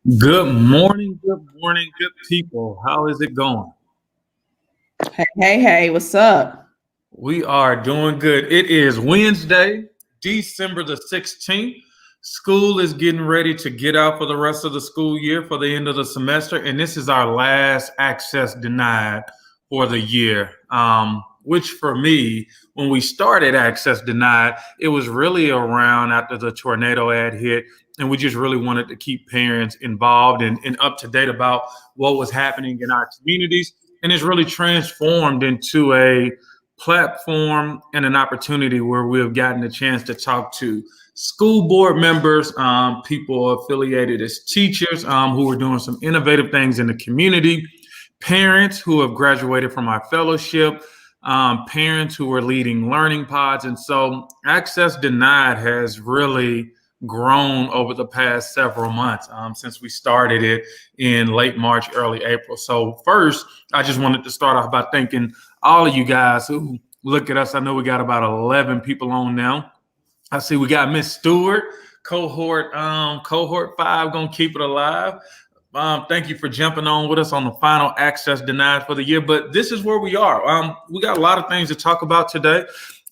Good morning, good people. How is it going? Hey, what's up? We are doing good. It is Wednesday, December the 16th. School is getting ready to get out for the rest of the school year for the end of the semester, and this is our last access denied for the year. Which for me, when we started access denied, it was really around after the tornado had hit, and we just really wanted to keep parents involved and up to date about what was happening in our communities. And it's really transformed into a platform and an opportunity where we have gotten a chance to talk to school board members, people affiliated as teachers who are doing some innovative things in the community, parents who have graduated from our fellowship, parents who are leading learning pods. And so Access Denied has really grown over the past several months since we started it in late March, early April. So first, I just wanted to start off by thanking all of you guys who look at us. I know we got about 11 people on now. I see we got Miss Stewart, cohort 5, gonna keep it alive. Thank you for jumping on with us on the final access denied for the year. But this is where we are. We got a lot of things to talk about today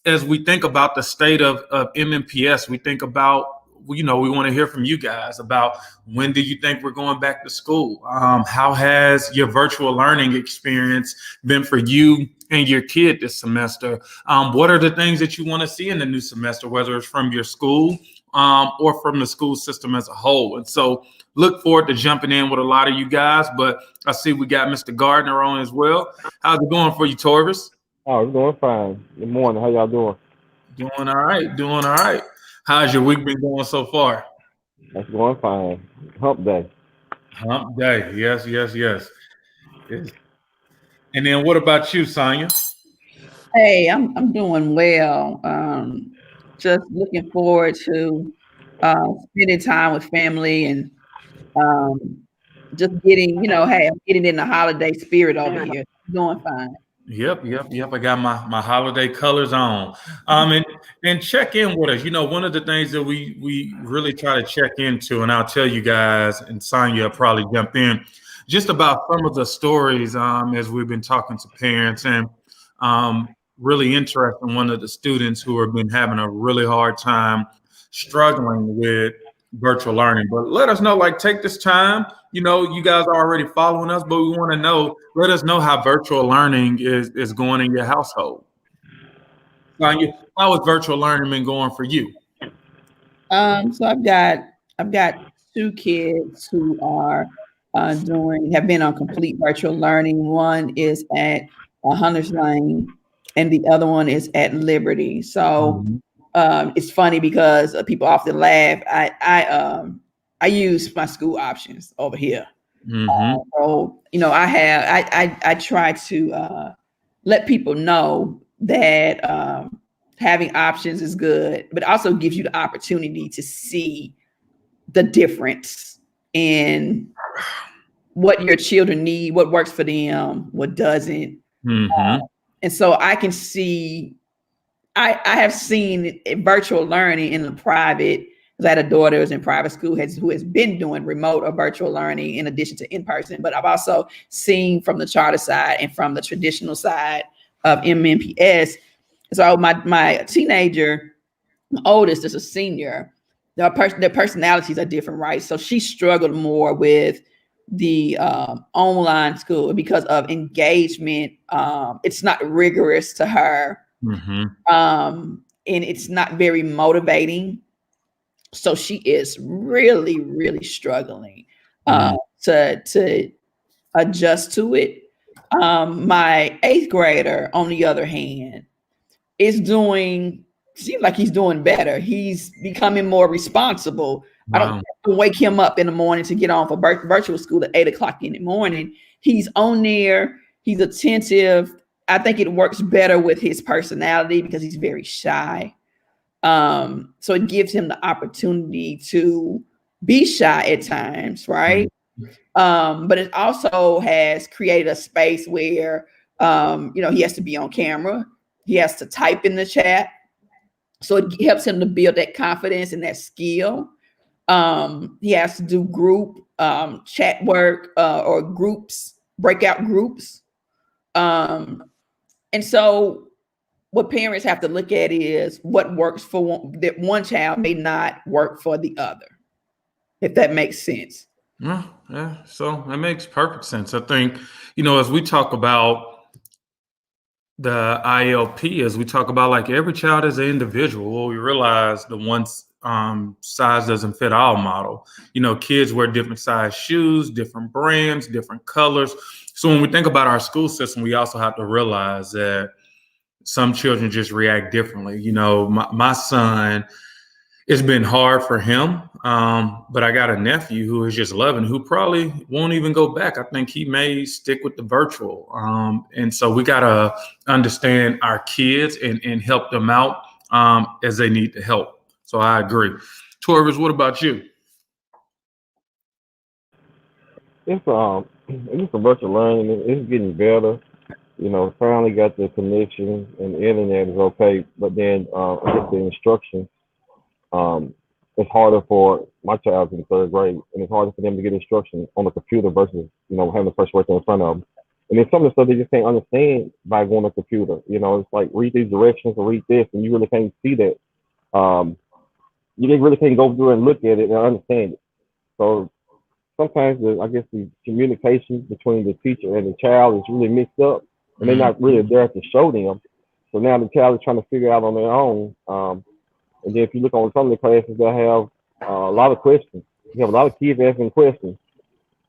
as we think about the state of MNPS. We think about, we want to hear from you guys about when do you think we're going back to school? How has your virtual learning experience been for you and your kid this semester? What are the things that you want to see in the new semester, whether it's from your school or from the school system as a whole? And so look forward to jumping in with a lot of you guys, but I see we got Mr. Gardner on as well. How's it going for you, Torvis? Oh, it's going fine. Good morning. How y'all doing? Doing all right, doing all right. How's your week been going so far? That's going fine. Hump day. Hump day. Yes, yes, yes. Yes. And then what about you, Sonia? Hey, I'm doing well. Just looking forward to spending time with family and um, just getting, hey, I'm getting in the holiday spirit over here. Doing fine. Yep. I got my holiday colors on. And check in with us. One of the things that we really try to check into, and I'll tell you guys, and Sonya will probably jump in, just about some of the stories as we've been talking to parents, and really interesting. One of the students who have been having a really hard time struggling with virtual learning. But let us know, like, take this time. You guys are already following us, but we want to know, let us know how virtual learning is going in your household. How has virtual learning been going for you? So I've got two kids who are have been on complete virtual learning. One is at Hunter's Lane, and the other one is at Liberty. So Mhm. it's funny because people often laugh. I use my school options over here. Mhm. So I try to let people know that having options is good, but also gives you the opportunity to see the difference in what your children need, what works for them, what doesn't. Mhm. And so I can see, I have seen virtual learning in the private, because I had a daughter who's in private school who has been doing remote or virtual learning in addition to in-person. But I've also seen from the charter side and from the traditional side of MNPS. So my teenager, my oldest, is a senior. Their personalities are different, right? So she struggled more with the online school because of engagement. It's not rigorous to her, Mhm. and it's not very motivating. So she is really, really struggling Mhm. to adjust to it. My eighth grader, on the other hand, is doing seems like he's doing better. He's becoming more responsible. I don't have Wow. to wake him up in the morning to get on for virtual school at 8 o'clock in the morning. He's on there. He's attentive. I think it works better with his personality because he's very shy. So it gives him the opportunity to be shy at times, right? Mhm. But it also has created a space where he has to be on camera. He has to type in the chat. So it helps him to build that confidence and that skill. He has to do group chat work or groups, breakout groups. And so what parents have to look at is what works for one child may not work for the other, if that makes sense. Yeah, so that makes perfect sense. I think, as we talk about the ILP, as we talk about like every child is an individual, well, we realize the one size doesn't fit all model. Kids wear different size shoes, different brands, different colors. So when we think about our school system, we also have to realize that some children just react differently. My son, it's been hard for him, but I got a nephew who is just loving, who probably won't even go back. I think he may stick with the virtual. And so we got to understand our kids and help them out as they need the help. So I agree. Torvis, what about you? It's a virtual learning. It's getting better. Finally got the connection and the internet is okay, but then I guess the instruction, um, it's harder for my child in the third grade, and it's harder for them to get instruction on the computer versus having the person working in front of them. And then some of the stuff they just can't understand by going on the computer. It's like read these directions or read this, and you really can't see that. You really can't go through and look at it and understand it. So sometimes I guess the communication between the teacher and the child is really mixed up, and they're not really there to show them. So now the child is trying to figure out on their own. And then if you look on some of the classes, they have a lot of questions. You have a lot of kids asking questions,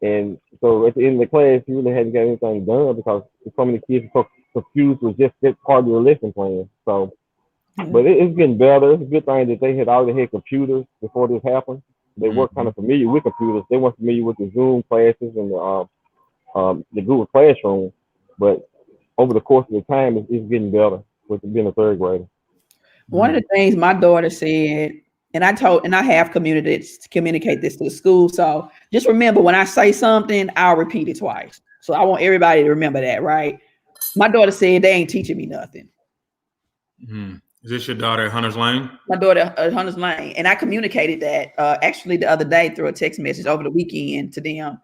and so at the end of the class, you really hadn't got anything done because so many kids are so confused with just that part of the lesson plan. So, but it's getting better. It's a good thing that they had already had computers before this happened. They were kind of familiar with computers. They weren't familiar with the Zoom classes and the Google Classroom. But over the course of the time, it's getting better with being a third grader. One of the things my daughter said, and I have communicate this to the school. So just remember, when I say something, I'll repeat it twice. So I want everybody to remember that, right? My daughter said they ain't teaching me nothing. Is this your daughter at Hunter's Lane? My daughter at Hunter's Lane. And I communicated that actually the other day through a text message over the weekend to them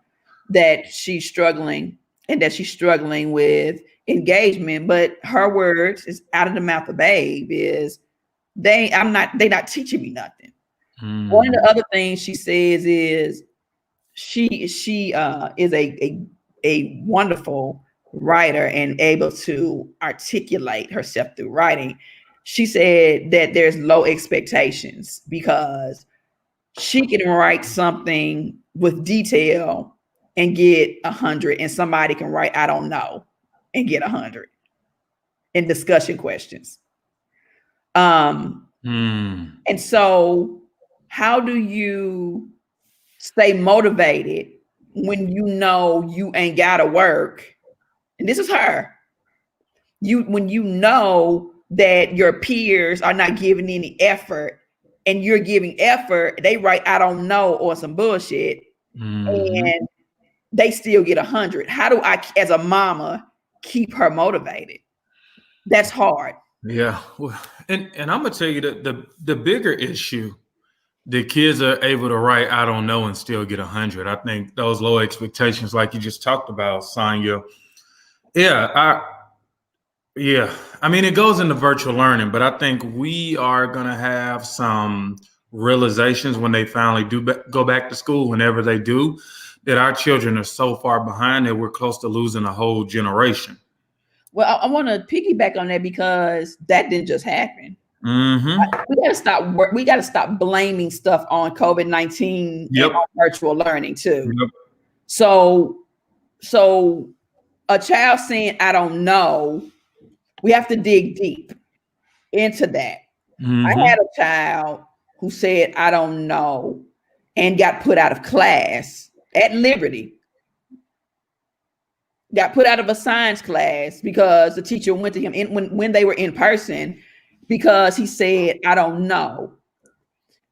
that she's struggling and that she's struggling with engagement. But her words is out of the mouth of Babe is they're not teaching me nothing. One of the other things she says is she is a wonderful writer and able to articulate herself through writing. She said that there's low expectations because she can write something with detail and get 100, and somebody can write I don't know and get 100 in discussion questions. And so how do you stay motivated when you ain't gotta work? And this is her. When you know that your peers are not giving any effort and you're giving effort, they write I don't know or some bullshit, and they still get 100. How do I, as a mama, keep her motivated? That's hard. Yeah, and I'm gonna tell you that the bigger issue, the kids are able to write I don't know and still get 100. I think those low expectations, like you just talked about, Sonya. Yeah, I mean, it goes into virtual learning, but I think we are gonna have some realizations when they finally do go back to school, whenever they do, that our children are so far behind that we're close to losing a whole generation. Well, I want to piggyback on that because that didn't just happen. We got to stop. We got to stop blaming stuff on COVID-19 and on virtual learning too. So a child saying I don't know, we have to dig deep into that. I had a child who said I don't know and got put out of class at Liberty. Got put out of a science class because the teacher went to him when they were in person because he said, I don't know.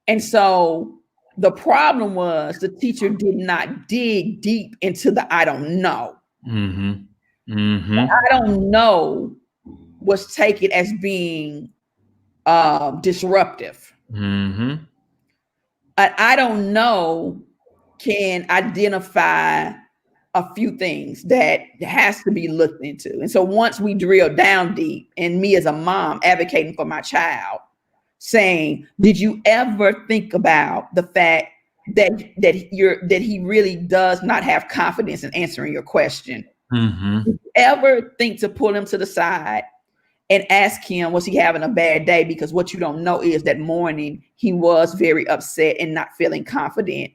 And so the problem was the teacher did not dig deep into the I don't know. I don't know was taken as being disruptive. I don't know can identify a few things that has to be looked into. And so once we drill down deep, and me as a mom advocating for my child, saying, did you ever think about the fact that he really does not have confidence in answering your question? Mm-hmm. Did you ever think to pull him to the side and ask him, was he having a bad day? Because what you don't know is that morning he was very upset and not feeling confident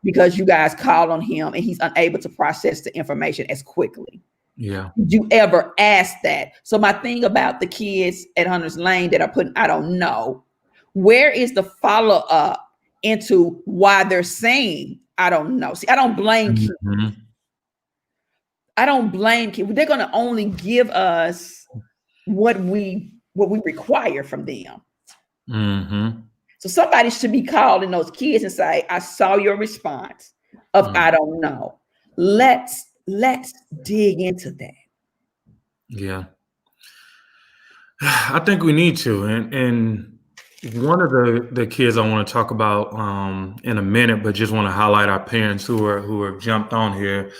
because you guys called on him and he's unable to process the information as quickly. Yeah. Did you ever ask that? So my thing about the kids at Hunter's Lane that are putting, I don't know, where is the follow-up into why they're saying, I don't know? See, I don't blame kids. Mm-hmm. I don't blame kids. They're going to only give us what we require from them. Mm-hmm. So somebody should be calling those kids and say, I saw your response of I don't know. Let's dig into that. Yeah. I think we need to. And one of the kids I want to talk about in a minute, but just want to highlight our parents who have jumped on here.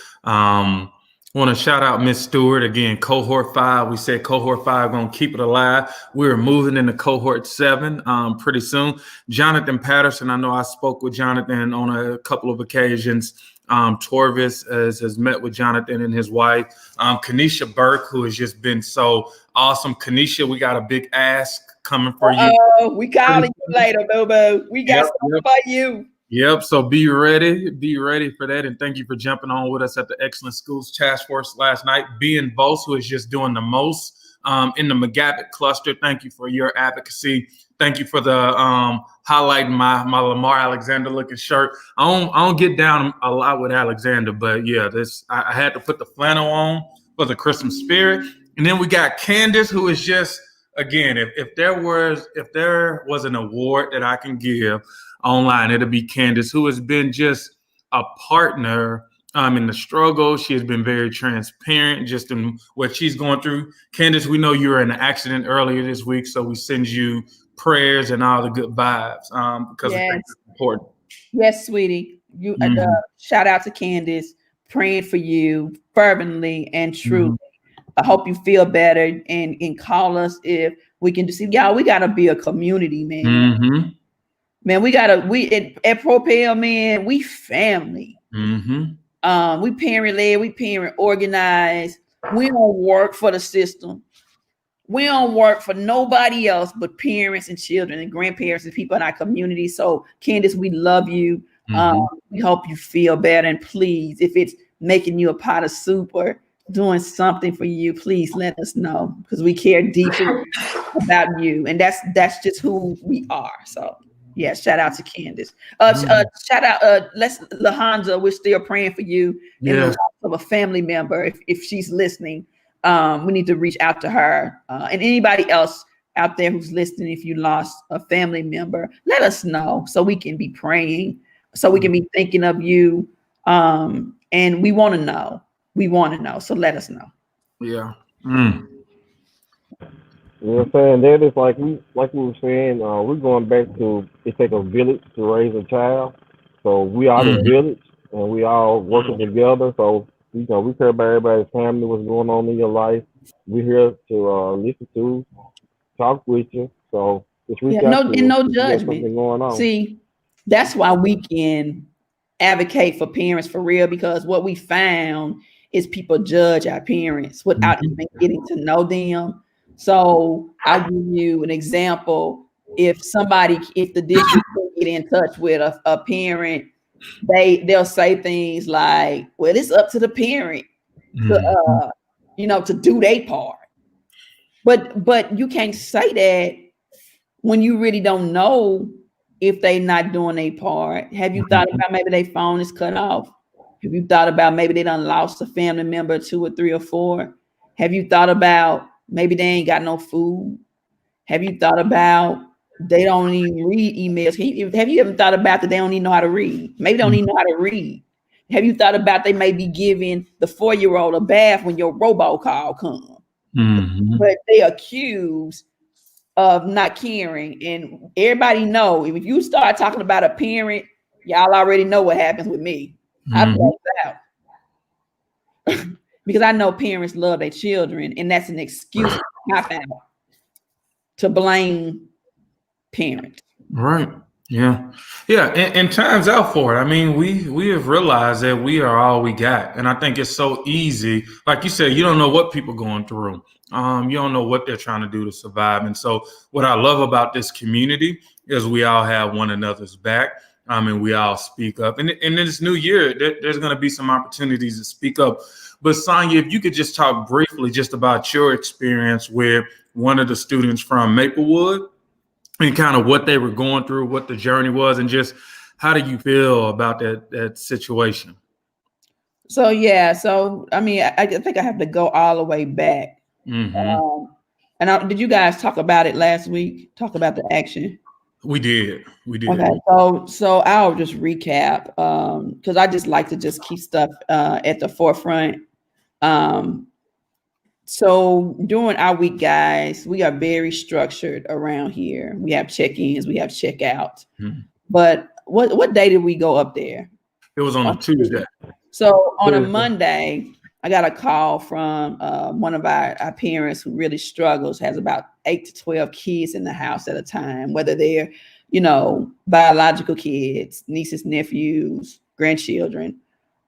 Want to shout out Miss Stewart again, cohort 5. We said cohort 5 gonna keep it alive. We're moving into cohort 7 pretty soon. Jonathan Patterson, I know I spoke with Jonathan on a couple of occasions. Torvis has met with Jonathan and his wife. Kanisha Burke, who has just been so awesome. Kanisha, we got a big ask coming for you. Oh, we calling you later, Bobo. We got something for you. Yep. So be ready for that. And thank you for jumping on with us at the Excellent Schools Task Force last night. Being Vos, who is just doing the most in the McGavitt cluster. Thank you for your advocacy. Thank you for the highlighting my Lamar Alexander looking shirt. I don't get down a lot with Alexander, but yeah, I had to put the flannel on for the Christmas spirit. And then we got Candace, who is just, again, if there was an award that I can give online, it'll be Candace, who has been just a partner in the struggle. She has been very transparent just in what she's going through. Candace, we know you were in an accident earlier this week, so we send you prayers and all the good vibes because Yes. I think it's important. Yes, sweetie. You shout out to Candace, praying for you fervently and truly. I hope you feel better and call us if we can see y'all. We gotta be a community, man. Man, we at Propel, man, we family. We parent led, we parent organized. We don't work for the system. We don't work for nobody else but parents and children and grandparents and people in our community. So, Candace, we love you. We hope you feel better. And please, if it's making you a pot of soup or doing something for you, please let us know because we care deeply about you. And that's just who we are. So, yeah, shout out to Candace. Shout out, Lahanza, we're still praying for you. And the loss of a family member, if she's listening. We need to reach out to her and anybody else out there who's listening. If you lost a family member, let us know so we can be praying, so we can be thinking of you. And we want to know. So let us know. Yeah. You know what I'm saying? That is like we were saying, we're going back to it takes a village to raise a child. So we are the village and we all working together. So we care about everybody's family, what's going on in your life. We're here to listen to, talk with you. So just reach out to us. No judgment. Going on. See, that's why we can advocate for parents for real, because what we found is people judge our parents without even getting to know them. So I'll give you an example. If the district can get in touch with a parent, they'll say things like, well, it's up to the parent to do their part. But you can't say that when you really don't know if they not doing their part. Have you thought about maybe their phone is cut off? Have you thought about maybe they done lost a family member, 2 or 3 or 4? Have you thought about maybe they ain't got no food? Have you thought about they don't even read emails? Have you ever thought about that they don't even know how to read? Maybe they don't even know how to read. Have you thought about they may be giving the 4-year-old a bath when your robocall comes? But they accuse of not caring. And everybody know if you start talking about a parent, y'all already know what happens with me. I Mhm. black out because I know parents love their children, and that's an excuse cop out to blame parents. Right. Yeah. Yeah. And time's out for it. I mean, we have realized that we are all we got. And I think it's so easy. Like you said, you don't know what people going through. You don't know what they're trying to do to survive. And so what I love about this community is we all have one another's back. And we all speak up. And in this new year, there's going to be some opportunities to speak up. But Sonia, if you could just talk briefly just about your experience with one of the students from Maplewood and kind of what they were going through, what the journey was, and just how do you feel about that situation? So yeah, so I mean, I think I have to go all the way back. Hmm. Did you guys talk about it last week? Talk about the action. We did. We did. Okay, so I'll just recap because I just like to just keep stuff at the forefront. Um, so during our week, guys, we are very structured around here. We have check-ins, we have check-outs. Mhm. But what day did we go up there? It was on a Tuesday. So on a Monday, I got a call from one of our parents who really struggles, has about 8 to 12 kids in the house at a time, whether they're, biological kids, nieces, nephews, grandchildren.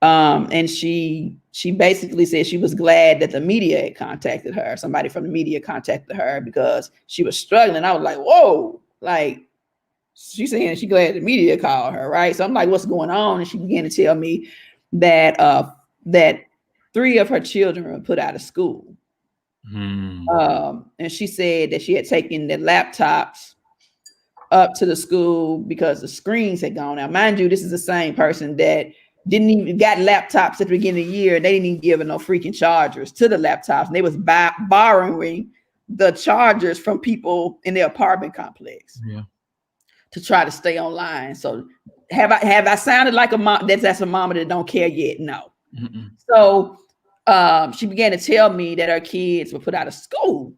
And she basically said she was glad that the media had contacted her. Somebody from the media contacted her because she was struggling. I was like, whoa, like she's saying she glad the media called her, right? So I'm like, what's going on? And she began to tell me that that 3 of her children were put out of school. And she said that she had taken the laptops up to the school because the screens had gone out. Mind you, this is the same person that didn't even got laptops at the beginning of the year. They didn't even give her no freaking chargers to the laptops. And they was borrowing the chargers from people in their apartment complex. Yeah. To try to stay online. So have I sounded like a mom that's a mama that don't care yet? No. Mm-mm. So she began to tell me that her kids were put out of school.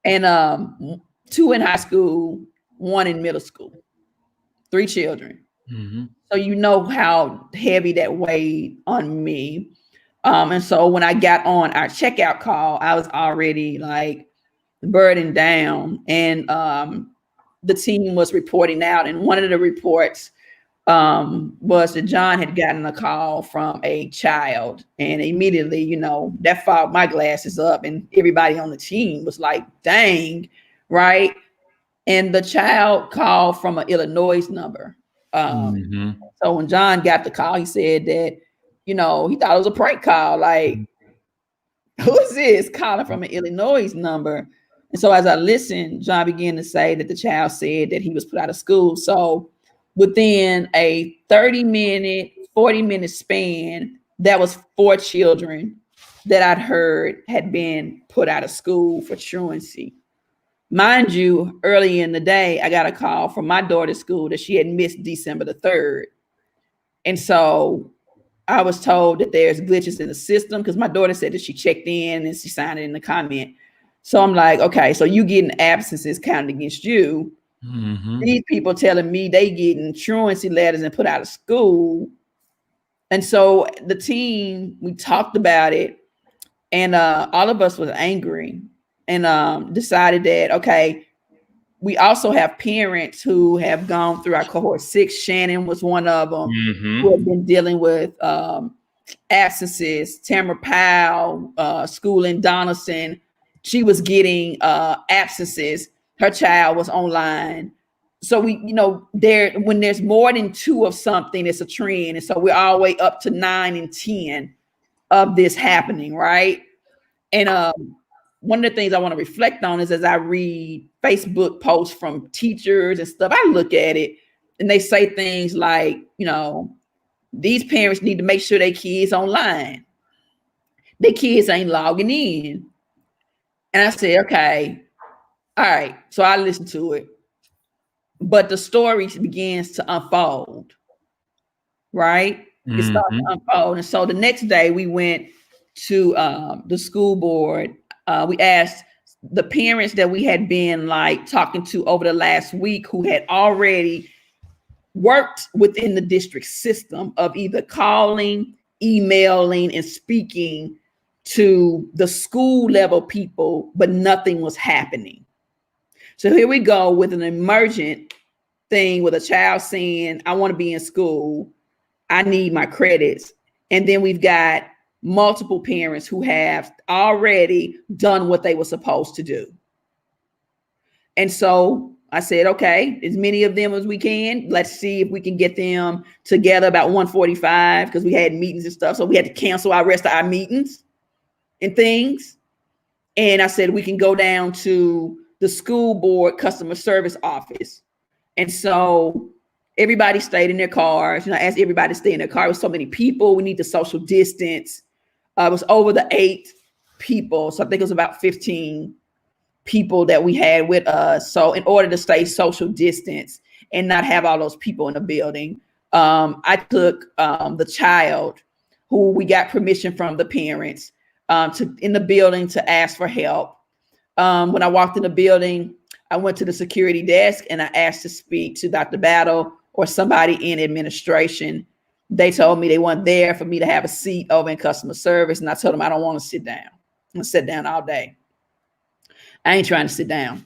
And 2 in high school, 1 in middle school, 3 children. Mm-hmm. So you know how heavy that weighed on me. And so when I got on our checkout call, I was already like burdened down. And the team was reporting out, and one of the reports was that John had gotten a call from a child, and immediately, that fogged my glasses up, and everybody on the team was like, dang, right? And the child called from an Illinois number. So when John got the call, he said that, he thought it was a prank call. Like, who is this calling from an Illinois number? And so as I listened, John began to say that the child said that he was put out of school. So within a 30-minute, 40-minute span, that was 4 children that I'd heard had been put out of school for truancy. Mind you, early in the day, I got a call from my daughter's school that she had missed December the 3rd. And so I was told that there's glitches in the system because my daughter said that she checked in and she signed it in the comment. So I'm like, okay, so you getting absences counted against you. Mm-hmm. These people telling me they getting truancy letters and put out of school. And so the team, we talked about it, and all of us was angry and decided that, okay, we also have parents who have gone through our cohort 6. Shannon was one of them, who have been dealing with absences. Tamara Powell, school in Donaldson, she was getting absences. Her child was online. So we, when there's more than 2 of something, it's a trend. And so we're all the way up to 9 and 10 of this happening, right? And one of the things I want to reflect on is as I read Facebook posts from teachers and stuff, I look at it and they say things like, these parents need to make sure their kids online. Their kids ain't logging in. And I said, okay, all right. So I listened to it. But the story begins to unfold, right? It starts to unfold. And so the next day we went to the school board. We asked the parents that we had been like talking to over the last week who had already worked within the district system of either calling, emailing, and speaking to the school level people, but nothing was happening. So here we go with an emergent thing with a child saying, I want to be in school. I need my credits. And then we've got multiple parents who have already done what they were supposed to do. And so I said, okay, as many of them as we can, let's see if we can get them together about 1:45 because we had meetings and stuff. So we had to cancel our rest of our meetings and things. And I said, we can go down to the school board customer service office. And so everybody stayed in their cars. I asked everybody to stay in their car. It was so many people. We need to social distance. It was over the 8 people. So I think it was about 15 people that we had with us. So in order to stay social distance and not have all those people in the building, I took the child who we got permission from the parents in the building to ask for help. When I walked in the building, I went to the security desk and I asked to speak to Dr. Battle or somebody in administration. They told me they weren't there for me to have a seat over in customer service. And I told them I don't want to sit down. I'm going to sit down all day. I ain't trying to sit down.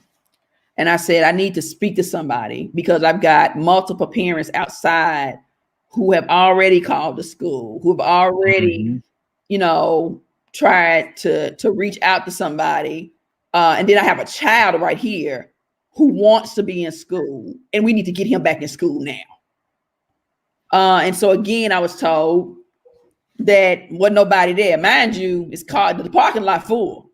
And I said, I need to speak to somebody because I've got multiple parents outside who have already called the school, who have already, tried to reach out to somebody. And then I have a child right here who wants to be in school and we need to get him back in school now. And so again, I was told that wasn't nobody there. Mind you, it's called the parking lot full.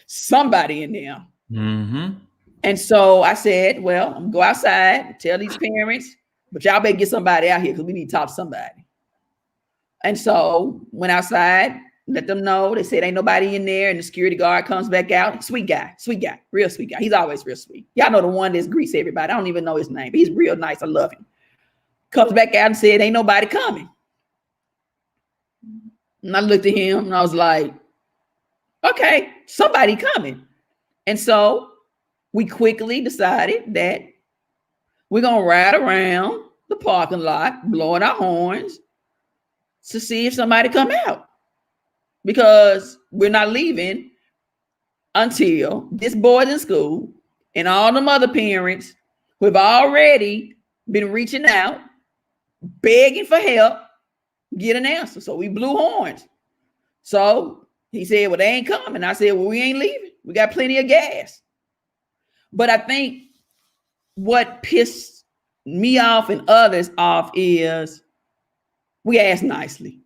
Somebody in there. Mm-hmm. And so I said, well, I'm gonna go outside, tell these parents, but y'all better get somebody out here because we need to talk to somebody. And so went outside, let them know. They said ain't nobody in there, and the security guard comes back out. Sweet guy, real sweet guy. He's always real sweet. Y'all know the one that's grease everybody. I don't even know his name, but he's real nice. I love him. Comes back out and said, ain't nobody coming. And I looked at him and I was like, okay, somebody coming. And so we quickly decided that we're going to ride around the parking lot, blowing our horns to see if somebody come out. Because we're not leaving until this boy's in school and all them other parents who have already been reaching out, begging for help, get an answer. So we blew horns. So he said, well, they ain't coming. I said, well, we ain't leaving. We got plenty of gas. But I think what pissed me off and others off is we asked nicely.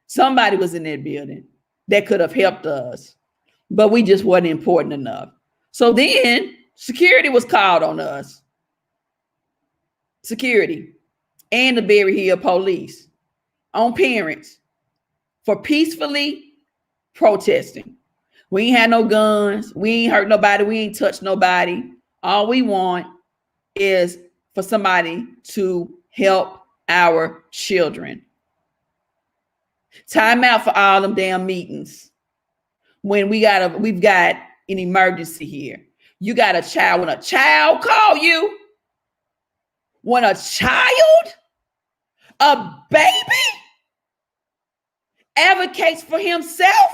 Somebody was in that building that could have helped us, but we just wasn't important enough. So then security was called on us. Security and the Berry Hill police on parents for peacefully protesting. We ain't had no guns. We ain't hurt nobody. We ain't touched nobody. All we want is for somebody to help our children. Time out for all them damn meetings. When we've got an emergency here. You got a child. When a child call you, when a child, a baby advocates for himself,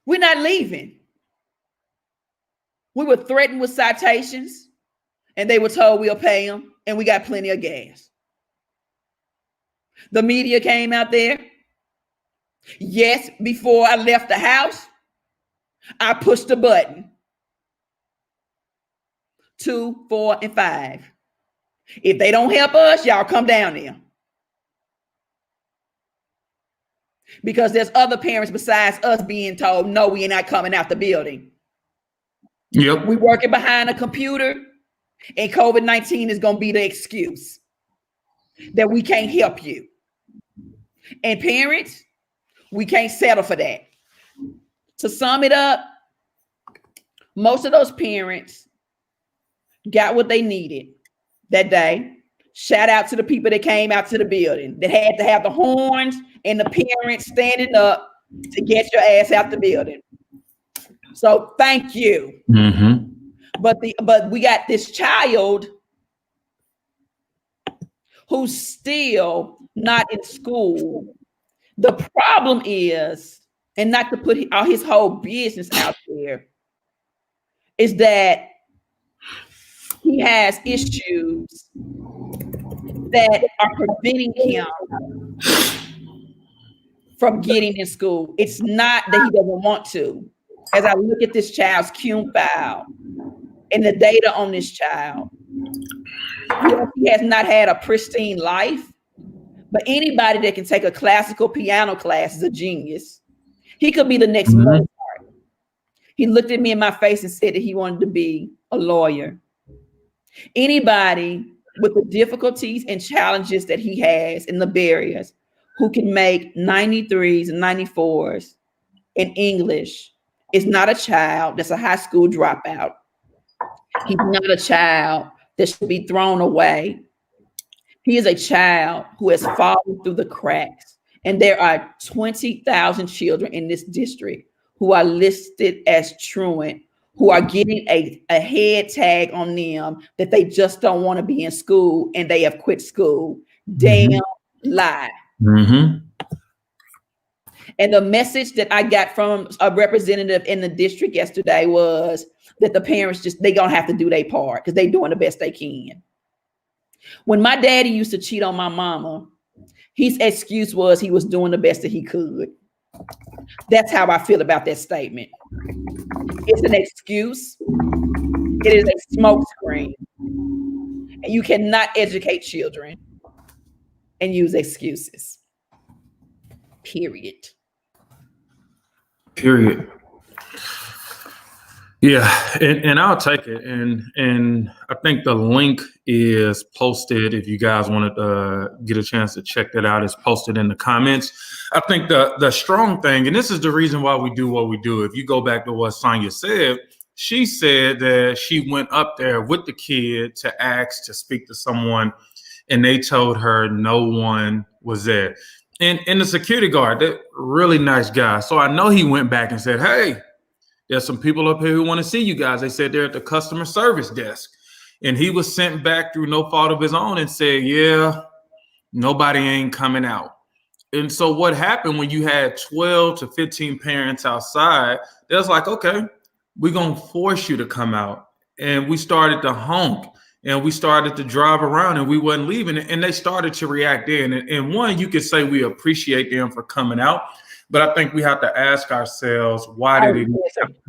we're not leaving. We were threatened with citations and they were told we'll pay them and we got plenty of gas. The media came out there. Yes, before I left the house, I pushed the button. 2, 4, and 5. If they don't help us, y'all come down there. Because there's other parents besides us being told, no, we are not coming out the building. Yep. We're working behind a computer and COVID-19 is going to be the excuse that we can't help you. And parents, we can't settle for that. To sum it up, most of those parents got what they needed that day. Shout out to the people that came out to the building that had to have the horns and the parents standing up to get your ass out the building. So thank you. Mm-hmm. But we got this child who's still not in school. The problem is, and not to put his whole business out there, is that he has issues that are preventing him from getting in school. It's not that he doesn't want to. As I look at this child's CUNE file and the data on this child, yes, he has not had a pristine life, but anybody that can take a classical piano class is a genius. He could be the next Mozart. He looked at me in my face and said that he wanted to be a lawyer. Anybody with the difficulties and challenges that he has and the barriers who can make 93s and 94s in English is not a child that's a high school dropout. He's not a child that should be thrown away. He is a child who has fallen through the cracks. And there are 20,000 children in this district who are listed as truant, who are getting a head tag on them that they just don't want to be in school and they have quit school. Damn lie. Mm-hmm. And the message that I got from a representative in the district yesterday was that the parents they gonna have to do their part because they're doing the best they can. When my daddy used to cheat on my mama, his excuse was he was doing the best that he could. That's how I feel about that statement. It's an excuse. It is a smokescreen. And you cannot educate children and use excuses. Period. Yeah, and I'll take it. And I think the link is posted. If you guys want to get a chance to check that out, it's posted in the comments. I think the strong thing, and this is the reason why we do what we do. If you go back to what Sonia said, she said that she went up there with the kid to ask to speak to someone, and they told her no one was there. And the security guard, that really nice guy. So I know he went back and said, hey, there's some people up here who want to see you guys. They said they're at the customer service desk. And he was sent back through no fault of his own and said, yeah, nobody ain't coming out. And so what happened when you had 12 to 15 parents outside, they was like, okay, we're going to force you to come out. And we started to honk and we started to drive around and we wasn't leaving. And they started to react in. And one, you could say we appreciate them for coming out. But I think we have to ask ourselves, why did it?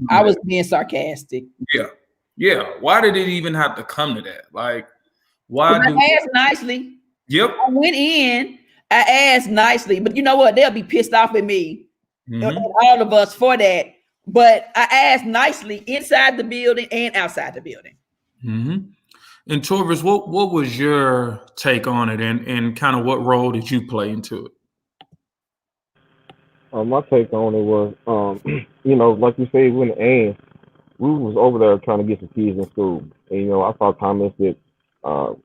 I was being sarcastic. Yeah. Why did it even have to come to that? Like, why? I asked nicely. Yep. I went in. I asked nicely, but you know what? They'll be pissed off at me, all of us, for that. But I asked nicely inside the building and outside the building. Mm-hmm. And Torvis, what was your take on it, and kind of what role did you play into it? My take on it was, like you said, we was over there trying to get some kids in school. And, I saw comments that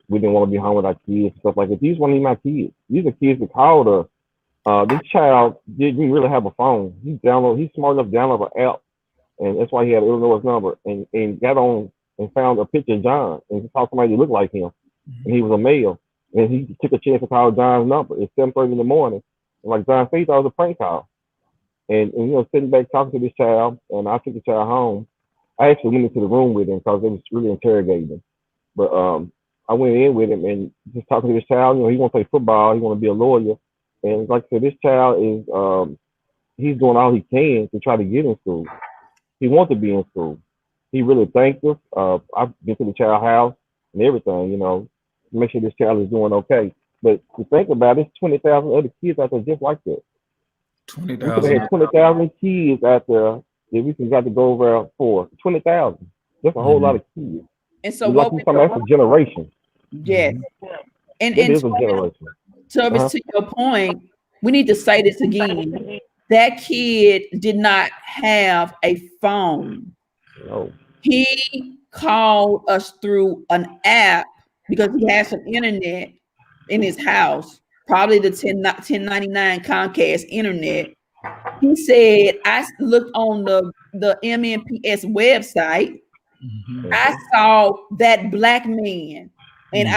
we didn't want to be home with our kids, stuff like that. These weren't even my kids. These are kids that called us. This child didn't really have a phone. He's smart enough to download an app, and that's why he had Illinois number, and got on and found a picture of John, and he saw somebody that looked like him, and he was a male. And he took a chance to call John's number. It's 7:30 in the morning. And like John said, he thought it was a prank call. And sitting back talking to this child, and I took the child home. I actually went into the room with him because it was really interrogating him. But I went in with him and just talking to this child. He want to play football. He want to be a lawyer. And like I said, this child is he's doing all he can to try to get in school. He wants to be in school. He really thanked us. I've been to the child house and everything, to make sure this child is doing okay. But to think about it, it's 20,000 other kids out there just like that. 20,000. We could have had 20,000 kids out there that we got to go over for. 20,000. That's a whole lot of kids. And so like you talking about, a generation. Yes. And it is a generation. Service to your point, we need to say this again. That kid did not have a phone. No. He called us through an app because he has some internet in his house, probably the 1099 Comcast internet. He said, I looked on the MNPS website. I saw that black man, and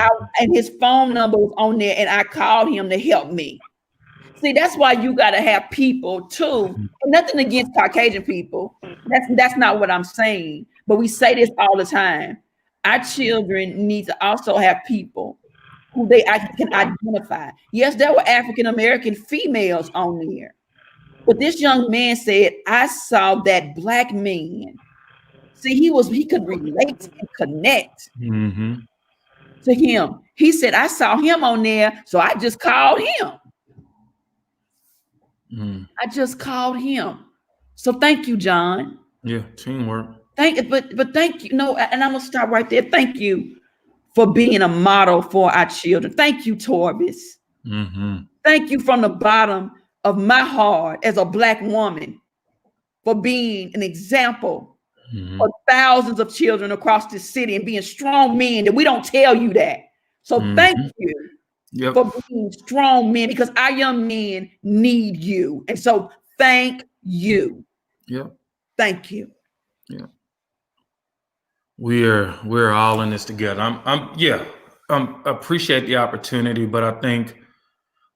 his phone number was on there, and I called him to help me. See, that's why you got to have people too. Nothing against Caucasian people. That's not what I'm saying. But we say this all the time. Our children need to also have people who they can identify. Yes, there were African American females on there, but this young man said, "I saw that black man." See, he could relate and connect to him. He said, "I saw him on there, so I just called him." I just called him. So thank you, John. Yeah, teamwork. But thank you. No, and I'm gonna stop right there. Thank you for being a model for our children. Thank you, Torvis. Thank you from the bottom of my heart as a black woman for being an example for thousands of children across this city and being strong men that we don't tell you that. So thank you for being strong men, because our young men need you. And so thank you. Yep. Thank you. Yeah. We're all in this together. I appreciate the opportunity, but I think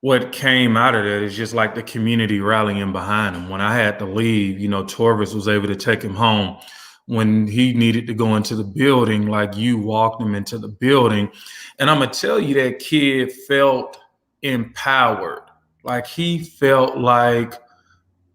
what came out of that is just like the community rallying behind him. When I had to leave, Torvis was able to take him home. When he needed to go into the building, like, you walked him into the building. And I'm going to tell you, that kid felt empowered. Like, he felt like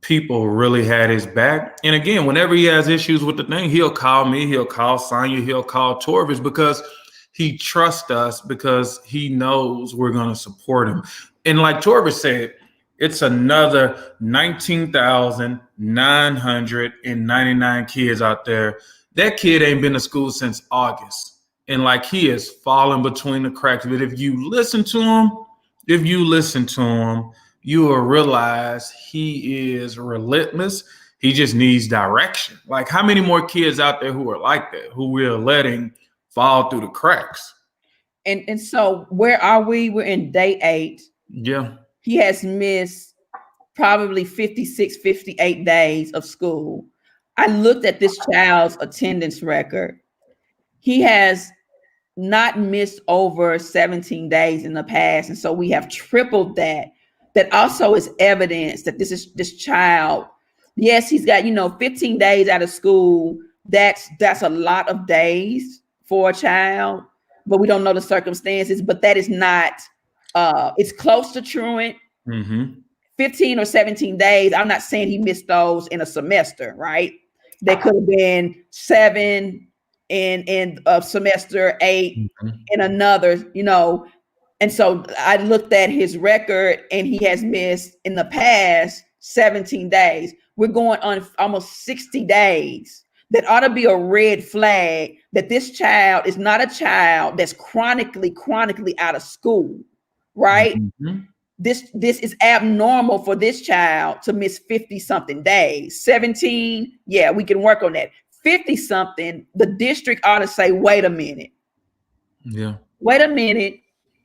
people really had his back. And again, whenever he has issues with the thing, he'll call me, he'll call Sonya, he'll call Torvis, because he trusts us, because he knows we're going to support him. And like Torvis said, it's another 19,999 kids out there. That kid ain't been to school since August. And like, he is falling between the cracks. But if you listen to him, you will realize he is relentless. He just needs direction. Like, how many more kids out there who are like that, who we're letting fall through the cracks? And so where are we? We're in day 8. Yeah. He has missed probably 56, 58 days of school. I looked at this child's attendance record. He has not missed over 17 days in the past. And so we have tripled that. That also is evidence that this child, yes, he's got, 15 days out of school. That's a lot of days for a child, but we don't know the circumstances. But that is not, it's close to truant. 15 or 17 days. I'm not saying he missed those in a semester, right? They could have been 7 in a semester, 8 in another, And so I looked at his record, and he has missed in the past 17 days. We're going on almost 60 days. That ought to be a red flag that this child is not a child that's chronically out of school, right? This is abnormal for this child to miss 50 something days. 17, yeah, we can work on that. 50 something, the district ought to say, wait a minute. Yeah. Wait a minute.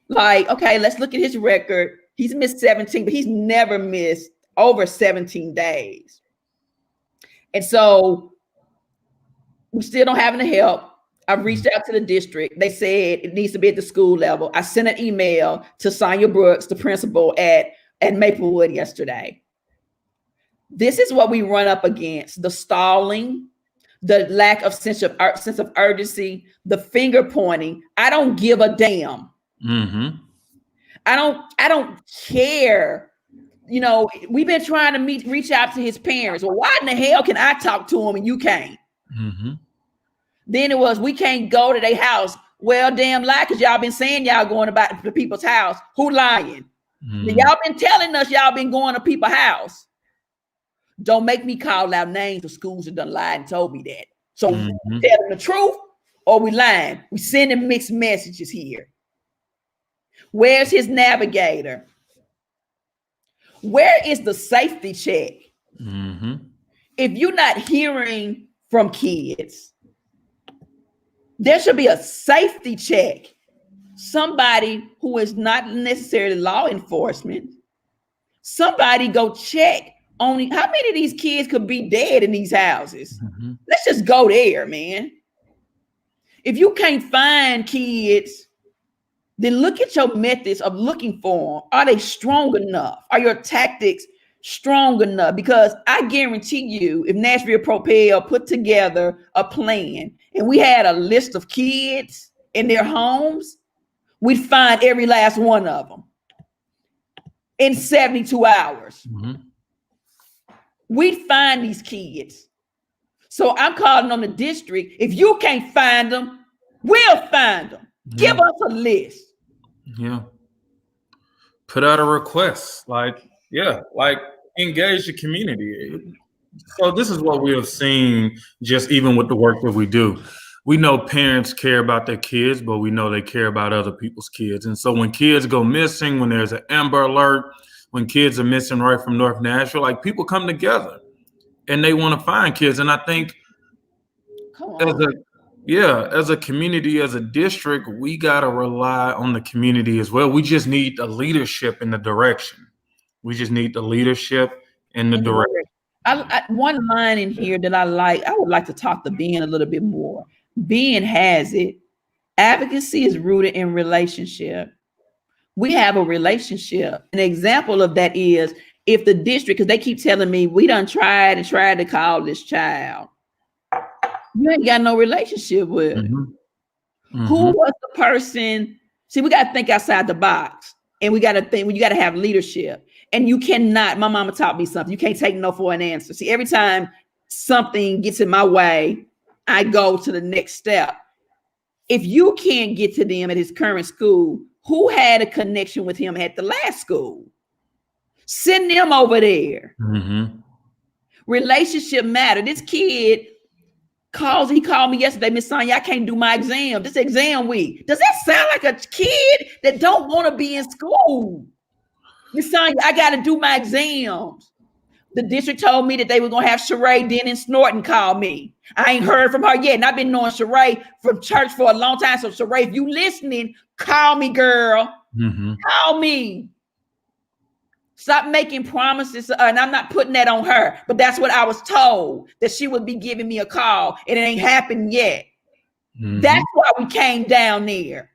Like, okay, let's look at his record. He's missed 17, but he's never missed over 17 days. And so we still don't have any help. I've reached out to the district. They said it needs to be at the school level. I sent an email to Sonya Brooks, the principal at Maplewood, yesterday. This is what we run up against: the stalling, the lack of sense of urgency, the finger pointing. I don't give a damn. I don't care. We've been trying to reach out to his parents. Well, why in the hell can I talk to him and you can't? Then it was, we can't go to their house. Well, damn lie, because y'all been saying y'all going about the people's house. Who lying? Y'all been telling us y'all been going to people's house. Don't make me call out names of schools that done lied and told me that. So tell them the truth, or we lying. We sending mixed messages here. Where's his navigator? Where is the safety check? If you're not hearing from kids, there should be a safety check. somebody who is not necessarily law enforcement, somebody go check on how many of these kids could be dead in these houses. Let's just go there, man. If you can't find kids, then look at your methods of looking for them. Are they strong enough? Are your tactics strong enough? Because I guarantee you, if Nashville Propel put together a plan and we had a list of kids in their homes, we'd find every last one of them in 72 hours. We'd find these kids. So I'm calling on the district. If you can't find them, we'll find them. Give us a list. Yeah. Put out a request. Like engage the community. So this is what we have seen just even with the work that we do. We know parents care about their kids, but we know they care about other people's kids. And so when kids go missing, when there's an Amber Alert, when kids are missing right from North Nashville, like people come together and they want to find kids. And I think as a community, as a district, we got to rely on the community as well. We just need the leadership in the direction. We just need the leadership in the direction. One line in here that I would like to talk to Ben a little bit more. Ben has it. Advocacy is rooted in relationship. We have a relationship. An example of that is if the district, because they keep telling me we done tried to call this child. You ain't got no relationship with it. Who was the person? See, we got to think outside the box, and we got to think. You got to have leadership, and you cannot. My mama taught me something. You can't take no for an answer. See, every time something gets in my way, I go to the next step. If you can't get to them at his current school, who had a connection with him at the last school? Send them over there. Relationship matter. This kid he called me yesterday, Miss Sonia, I can't do my exam. This exam week. Does that sound like a kid that don't want to be in school? Miss Sonia, I got to do my exams. The district told me that they were going to have Sheree Denton Snorton call me. I ain't heard from her yet. And I've been knowing Sheree from church for a long time. So Sheree, if you listening, call me, girl. Call me. Stop making promises. And I'm not putting that on her, but that's what I was told, that she would be giving me a call, and it ain't happened yet. That's why we came down there,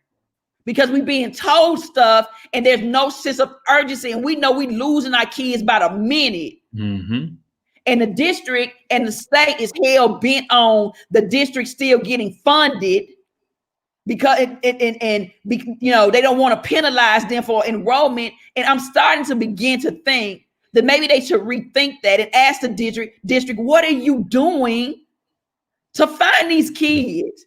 because we being told stuff and there's no sense of urgency. And we know we losing our kids by the minute. And the district and the state is hell bent on the district still getting funded, because they don't want to penalize them for enrollment. And I'm starting to begin to think that maybe they should rethink that and ask the district, what are you doing to find these kids?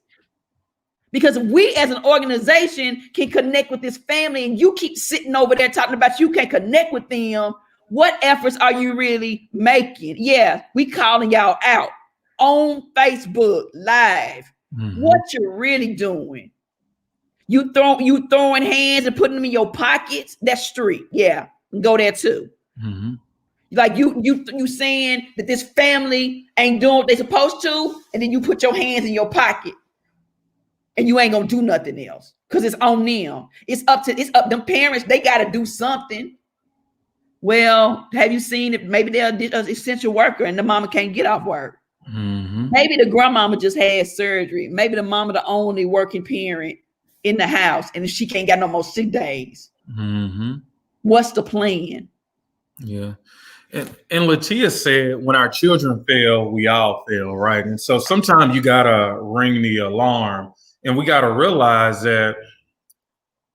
Because we as an organization can connect with this family, and you keep sitting over there talking about you can't connect with them. What efforts are you really making? Yeah, we calling y'all out on Facebook Live. What you're really doing? You throwing hands and putting them in your pockets. That's street. Yeah, go there too. Like you saying that this family ain't doing what they supposed to, and then you put your hands in your pocket, and you ain't gonna do nothing else because it's on them. It's up them parents. They got to do something. Well, have you seen it? Maybe they're an essential worker and the mama can't get off work. Maybe the grandmama just had surgery. Maybe the mama the only working parent in the house, and she can't got no more sick days. What's the plan? Yeah. And Latia said, when our children fail, we all fail, right? And so sometimes you gotta ring the alarm, and we gotta realize that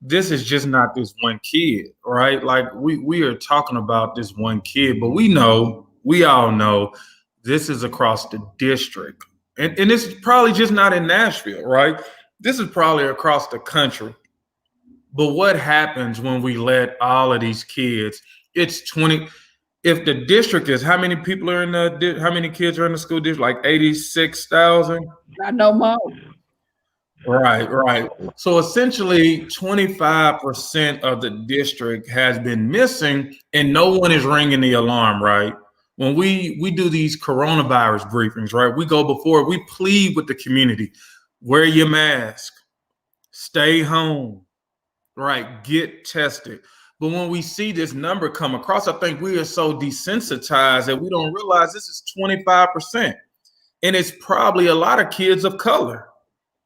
this is just not this one kid, right? Like we are talking about this one kid, but we all know this is across the district. And this is probably just not in Nashville, right? This is probably across the country. But what happens when we let all of these kids, it's 20, if the district is, how many people are how many kids are in the school district? Like 86,000? Not no more. Right. So essentially 25% of the district has been missing, and no one is ringing the alarm, right? When we do these coronavirus briefings, right? We go before, we plead with the community, wear your mask, stay home, right? Get tested. But when we see this number come across, I think we are so desensitized that we don't realize this is 25%. And it's probably a lot of kids of color.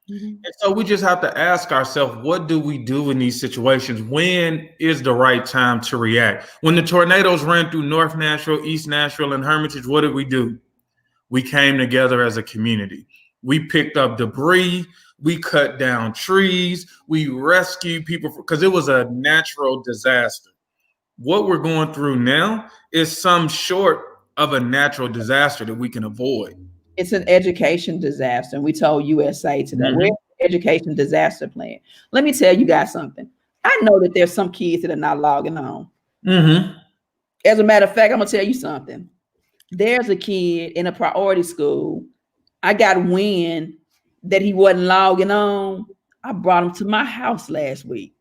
Mhm. And so we just have to ask ourselves, what do we do in these situations? When is the right time to react? When the tornadoes ran through North Nashville, East Nashville, and Hermitage, what did we do? We came together as a community. We picked up debris. We cut down trees. We rescued people because it was a natural disaster. What we're going through now is some short of a natural disaster that we can avoid. It's an education disaster. And we told USA today, Mhm. we're in the education disaster plan. Let me tell you guys something. I know that there's some kids that are not logging on. Mm-hmm. As a matter of fact, I'm gonna tell you something. There's a kid in a priority school. I got wind that he wasn't logging on. I brought him to my house last week,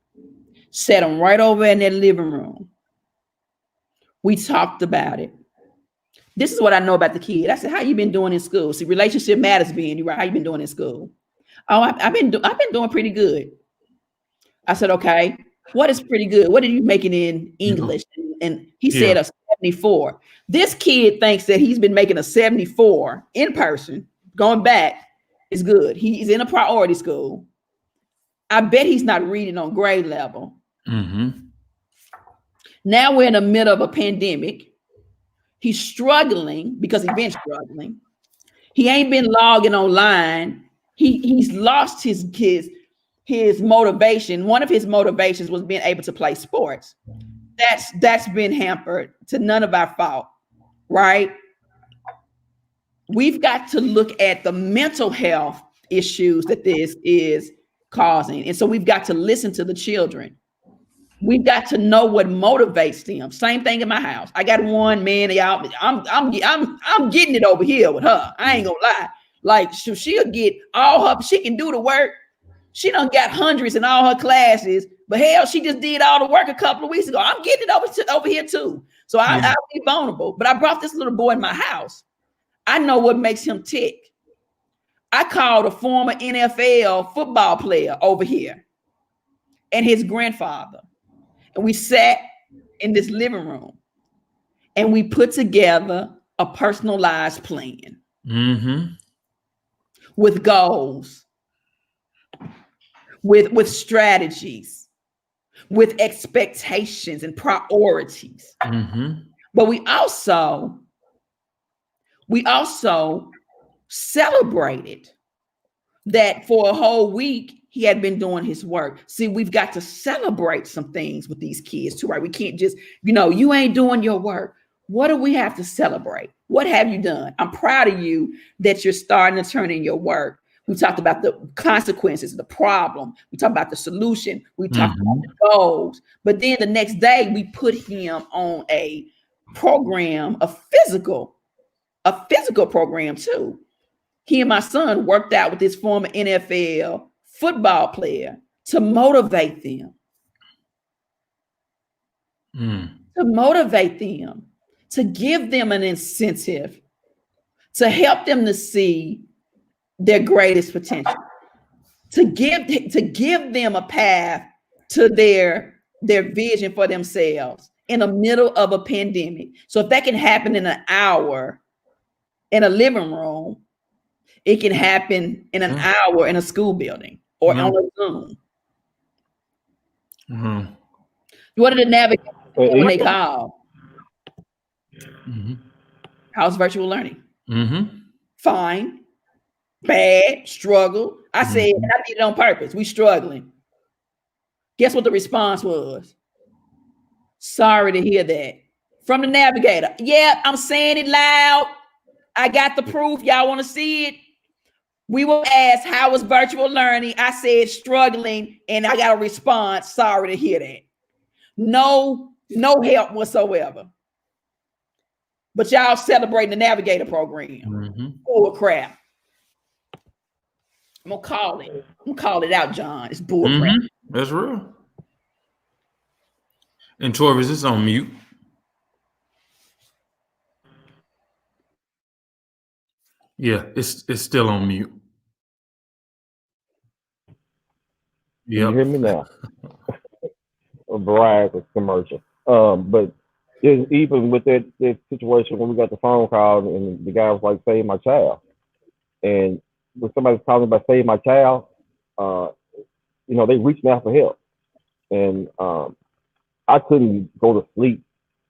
set him right over in their living room. We talked about it. This is what I know about the kid. I said, "How you been doing in school?" See, relationship matters, being you right. How you been doing in school? Oh, I've been doing pretty good. I said, "Okay, what is pretty good? What are you making in English?" And he said Yeah. a 74. This kid thinks that he's been making a 74 in person, going back is good. He's in a priority school. I bet he's not reading on grade level. Mm-hmm. Now we're in the middle of a pandemic. He's struggling because he's been struggling. He ain't been logging online. He's lost his motivation. One of his motivations was being able to play sports. That's been hampered to none of our fault, right? We've got to look at the mental health issues that this is causing. And so we've got to listen to the children. We've got to know what motivates them. Same thing in my house. I got one man, y'all. I'm getting it over here with her. I ain't gonna lie. Like she'll get all her. She can do the work. She done got hundreds in all her classes. But hell, she just did all the work a couple of weeks ago. I'm getting it over here too. So I'll be vulnerable. But I brought this little boy in my house. I know what makes him tick. I called a former NFL football player over here and his grandfather. And we sat in this living room and we put together a personalized plan Mm-hmm. with goals, with strategies, with expectations and priorities. Mm-hmm. But we also celebrated that for a whole week he had been doing his work. See, we've got to celebrate some things with these kids too, right? We can't just, you ain't doing your work. What do we have to celebrate? What have you done? I'm proud of you that you're starting to turn in your work. We talked about the consequences, the problem. We talked about the solution. We talked about the goals. But then the next day we put him on a program, a physical program too. He and my son worked out with this former NFL football player to motivate them. To motivate them, to give them an incentive, to help them to see their greatest potential, to give them a path to their vision for themselves in the middle of a pandemic. So if that can happen in an hour in a living room, it can happen in an hour in a school building or on a Zoom. What did the navigator when they call? How's virtual learning? Fine, bad, struggle. I said, and I did it on purpose. We struggling. Guess what the response was? Sorry to hear that. From the navigator. Yeah, I'm saying it loud. I got the proof. Y'all want to see it? We were asked, how was virtual learning? I said struggling, and I got a response. Sorry to hear that. No help whatsoever. But y'all celebrating the navigator program. Bull crap. I'm gonna call it out, John. It's bull crap. That's real. And Torvis, it's on mute. Yeah, it's still on mute. Yep. You hear me now? Verizon commercial. But even with that situation when we got the phone call and the guy was like, "Save my child," and when somebody's calling about "Save my child," uh, they reached out for help, and I couldn't go to sleep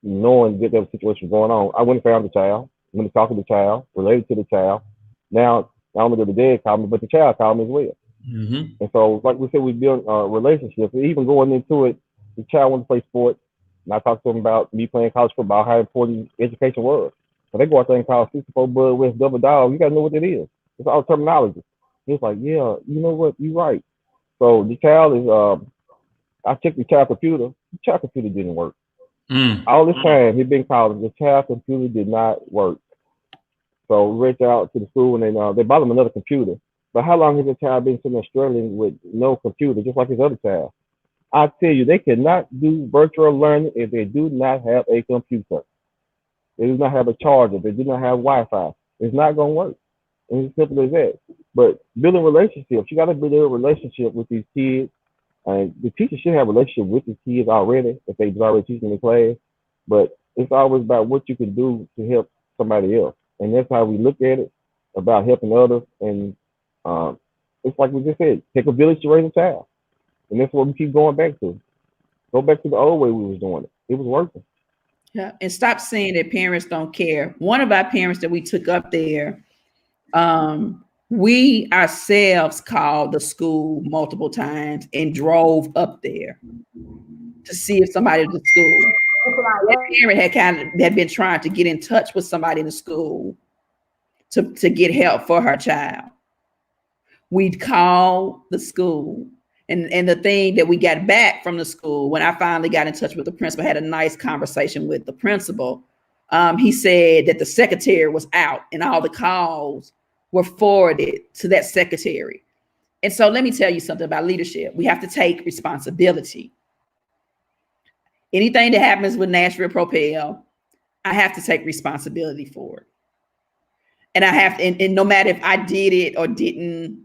knowing that there was a situation going on. I went and found the child, went to talk to the child, related to the child. Now, not only did the dad call me, but the child called me as well. Mm-hmm. And so, like we said, we built relationships. Even going into it, the child wanted to play sports, and I talked to him about me playing college football, how important education was. So they go out there and call 64 Bud West double dog. You got to know what that is. It's all terminology. He's like, yeah, you know what? You're right. So the child is, I checked the child computer. The child computer didn't work. All this time he'd been calling, the child computer did not work. So we reached out to the school and they bought him another computer. But how long has the child been sitting there struggling with no computer, just like his other child? I tell you, they cannot do virtual learning if they do not have a computer. They do not have a charger. They do not have Wi-Fi. It's not going to work. And it's as simple as that. But building relationships, you got to build a relationship with these kids. And the teacher should have a relationship with the kids already if they've already teaching in the class. But it's always about what you can do to help somebody else. And that's how we look at it, about helping others. And it's like we just said, take a village to raise a child. And that's what we keep going back to. Go back to the old way we was doing it. It was working. Yeah, and stop saying that parents don't care. One of our parents that we took up there, we ourselves called the school multiple times and drove up there to see if somebody was at school. That parent had been trying to get in touch with somebody in the school to get help for her child. We'd call the school. And the thing that we got back from the school, when I finally got in touch with the principal, had a nice conversation with the principal. He said that the secretary was out and all the calls were forwarded to that secretary. And so let me tell you something about leadership. We have to take responsibility. Anything that happens with Nashville Propel, I have to take responsibility for it. And I have to, and no matter if I did it or didn't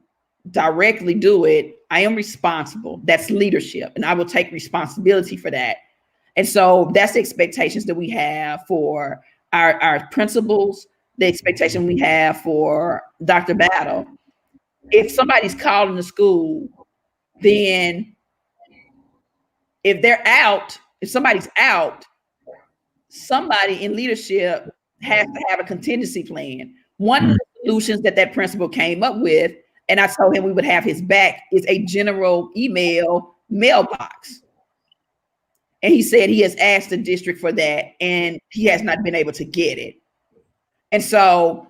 directly do it, I am responsible. That's leadership. And I will take responsibility for that. And so that's the expectations that we have for our principals, the expectation we have for Dr. Battle. If somebody's calling the school, then if they're out, if somebody's out, somebody in leadership has to have a contingency plan. One of the solutions that principal came up with, and I told him we would have his back, is a general email mailbox. And he said he has asked the district for that and he has not been able to get it. And so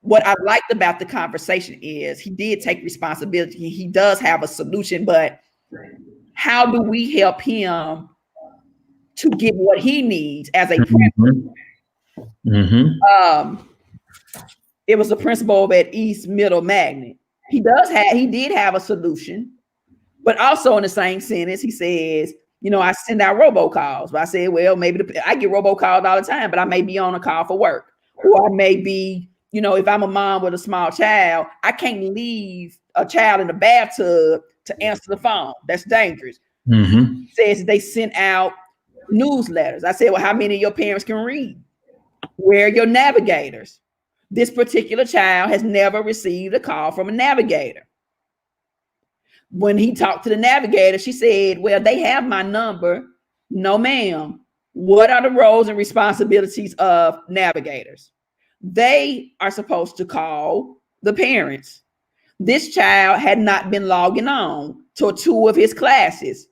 what I liked about the conversation is he did take responsibility. He does have a solution, but how do we help him to get what he needs as a principal? It was a principal over at East Middle Magnet. He did have a solution, but also in the same sentence, he says, I send out robocalls. But I said, well, maybe I get robocalls all the time, but I may be on a call for work. Or I may be, if I'm a mom with a small child, I can't leave a child in the bathtub to answer the phone. That's dangerous. Says they sent out newsletters. I said, well, how many of your parents can read? Where are your navigators? This particular child has never received a call from a navigator. When he talked to the navigator, she said, well, they have my number. No, ma'am. What are the roles and responsibilities of navigators? They are supposed to call the parents. This child had not been logging on to 2 of his classes.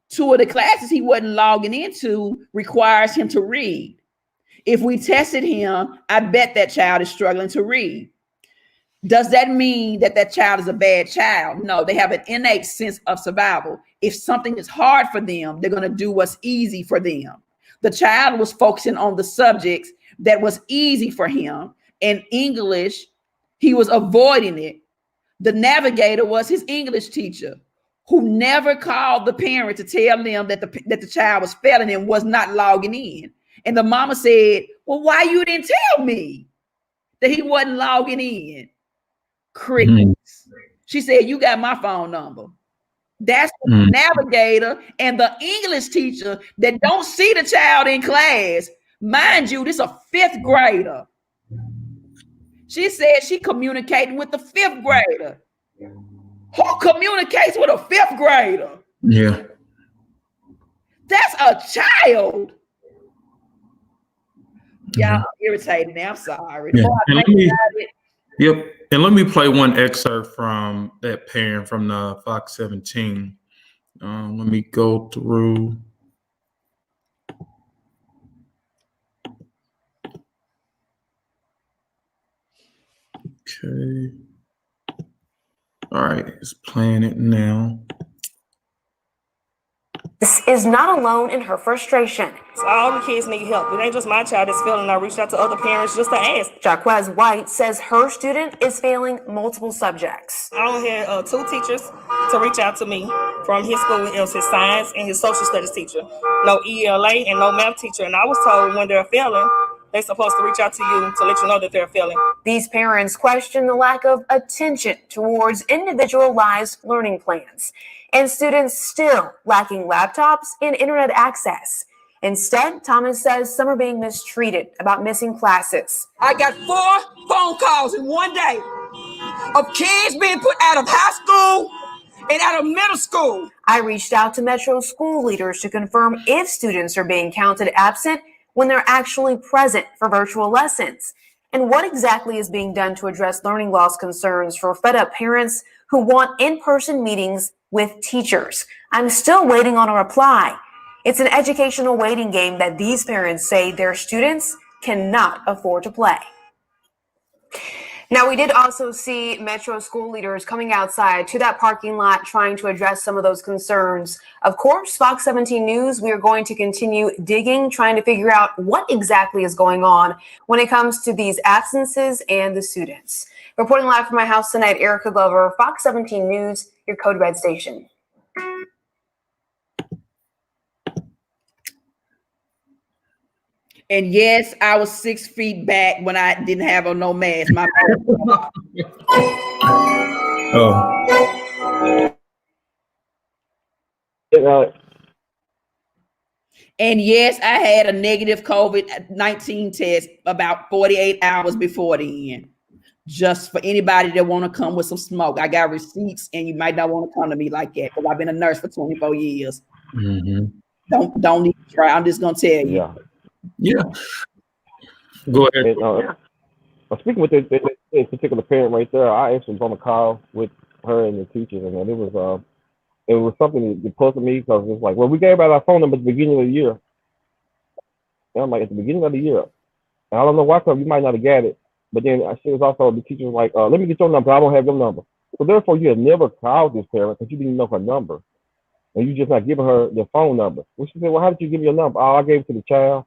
2 of the classes he wasn't logging into requires him to read. If we tested him, I bet that child is struggling to read. Does that mean that child is a bad child? No, they have an innate sense of survival. If something is hard for them, they're going to do what's easy for them. The child was focusing on the subjects that was easy for him. In English, he was avoiding it. The navigator was his English teacher, who never called the parent to tell them that the child was failing and was not logging in. And the mama said, well, why you didn't tell me that he wasn't logging in? Crickets. She said, you got my phone number. That's the navigator and the English teacher that don't see the child in class. Mind you, this is a 5th grader. She said she communicating with the 5th grader. Who communicates with a 5th grader? Yeah. That's a child. Y'all, I'm irritated now. I'm sorry. Yeah. Yep. And let me play one excerpt from that parent from the Fox 17. Let me go through. Okay. All right, it's playing it now. This is not alone in her frustration. So all the kids need help. It ain't just my child that's failing. I reached out to other parents just to ask. Jaquez White says her student is failing multiple subjects. I only had 2 teachers to reach out to me from his school. It was his science and his social studies teacher. No ELA and no math teacher. And I was told when they're failing, they're supposed to reach out to you to let you know that they're failing. These parents question the lack of attention towards individualized learning plans, and students still lacking laptops and internet access. Instead, Thomas says some are being mistreated about missing classes. I got 4 phone calls in one day of kids being put out of high school and out of middle school. I reached out to Metro school leaders to confirm if students are being counted absent when they're actually present for virtual lessons, and what exactly is being done to address learning loss concerns for fed-up parents who want in-person meetings with teachers. I'm still waiting on a reply. It's an educational waiting game that these parents say their students cannot afford to play. Now, we did also see Metro school leaders coming outside to that parking lot trying to address some of those concerns. Of course, Fox 17 News, we are going to continue digging, trying to figure out what exactly is going on when it comes to these absences and the students. Reporting live from my house tonight, Erica Glover, Fox 17 News, your Code Red station. And yes, I was 6 feet back when I didn't have on no mask. My Oh. And yes, I had a negative COVID-19 test about 48 hours before the end. Just for anybody that want to come with some smoke. I got receipts, and you might not want to come to me like that because I've been a nurse for 24 years. Mm-hmm. Don't need to try. I'm just gonna tell you. Yeah. Go ahead. And, speaking with this particular parent right there, I actually was on a call with her and the teachers, and it was something that puzzled me because it's like, well, we gave out our phone number at the beginning of the year. And I'm like, at the beginning of the year, and I don't know why, because you might not have got it. But then she was also, the teacher was like, let me get your number. I don't have your number. So therefore, you had never called this parent because you didn't know her number. And you just not giving her your phone number. Well, she said, well, how did you give me your number? Oh, I gave it to the child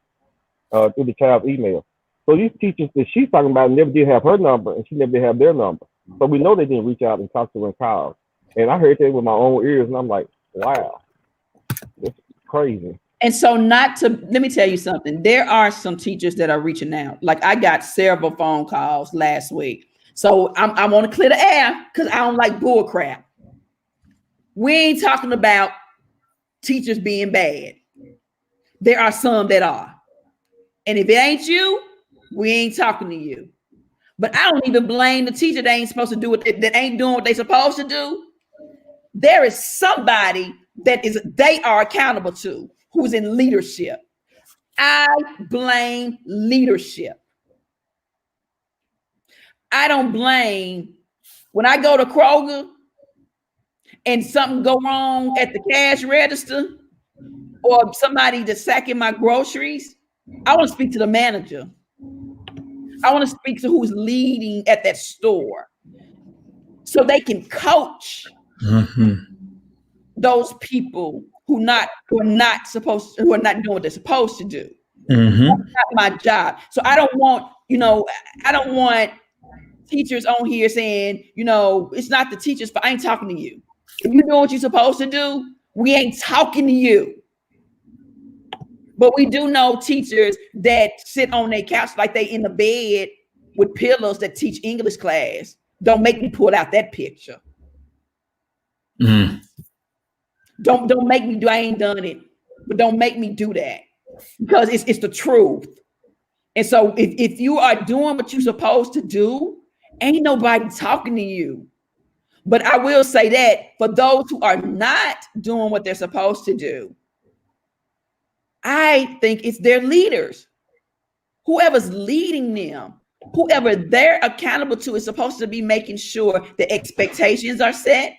through the child's email. So these teachers that she's talking about never did have her number, and she never did have their number. So we know they didn't reach out and talk to her and call. And I heard that with my own ears, and I'm like, wow, it's crazy. And so let me tell you something. There are some teachers that are reaching out. Like I got several phone calls last week. So I want to clear the air because I don't like bull crap. We ain't talking about teachers being bad. There are some that are. And if it ain't you, we ain't talking to you. But I don't even blame the teacher that ain't supposed to do it, that ain't doing what they supposed to do. There is somebody they are accountable to who's in leadership. I blame leadership. I don't blame when I go to Kroger and something go wrong at the cash register or somebody that's sacking my groceries. I want to speak to the manager. I want to speak to who's leading at that store so they can coach those people who are not doing what they're supposed to do. Mm-hmm. That's not my job. So I don't want teachers on here saying, it's not the teachers, but I ain't talking to you. If you're doing what you're supposed to do, we ain't talking to you. But we do know teachers that sit on their couch like they in the bed with pillows that teach English class. Don't make me pull out that picture. Mm. Don't make me do. I ain't done it, but don't make me do that, because it's the truth. And so if you are doing what you're supposed to do, ain't nobody talking to you. But I will say that for those who are not doing what they're supposed to do, I think it's their leaders. Whoever's leading them, whoever they're accountable to, is supposed to be making sure the expectations are set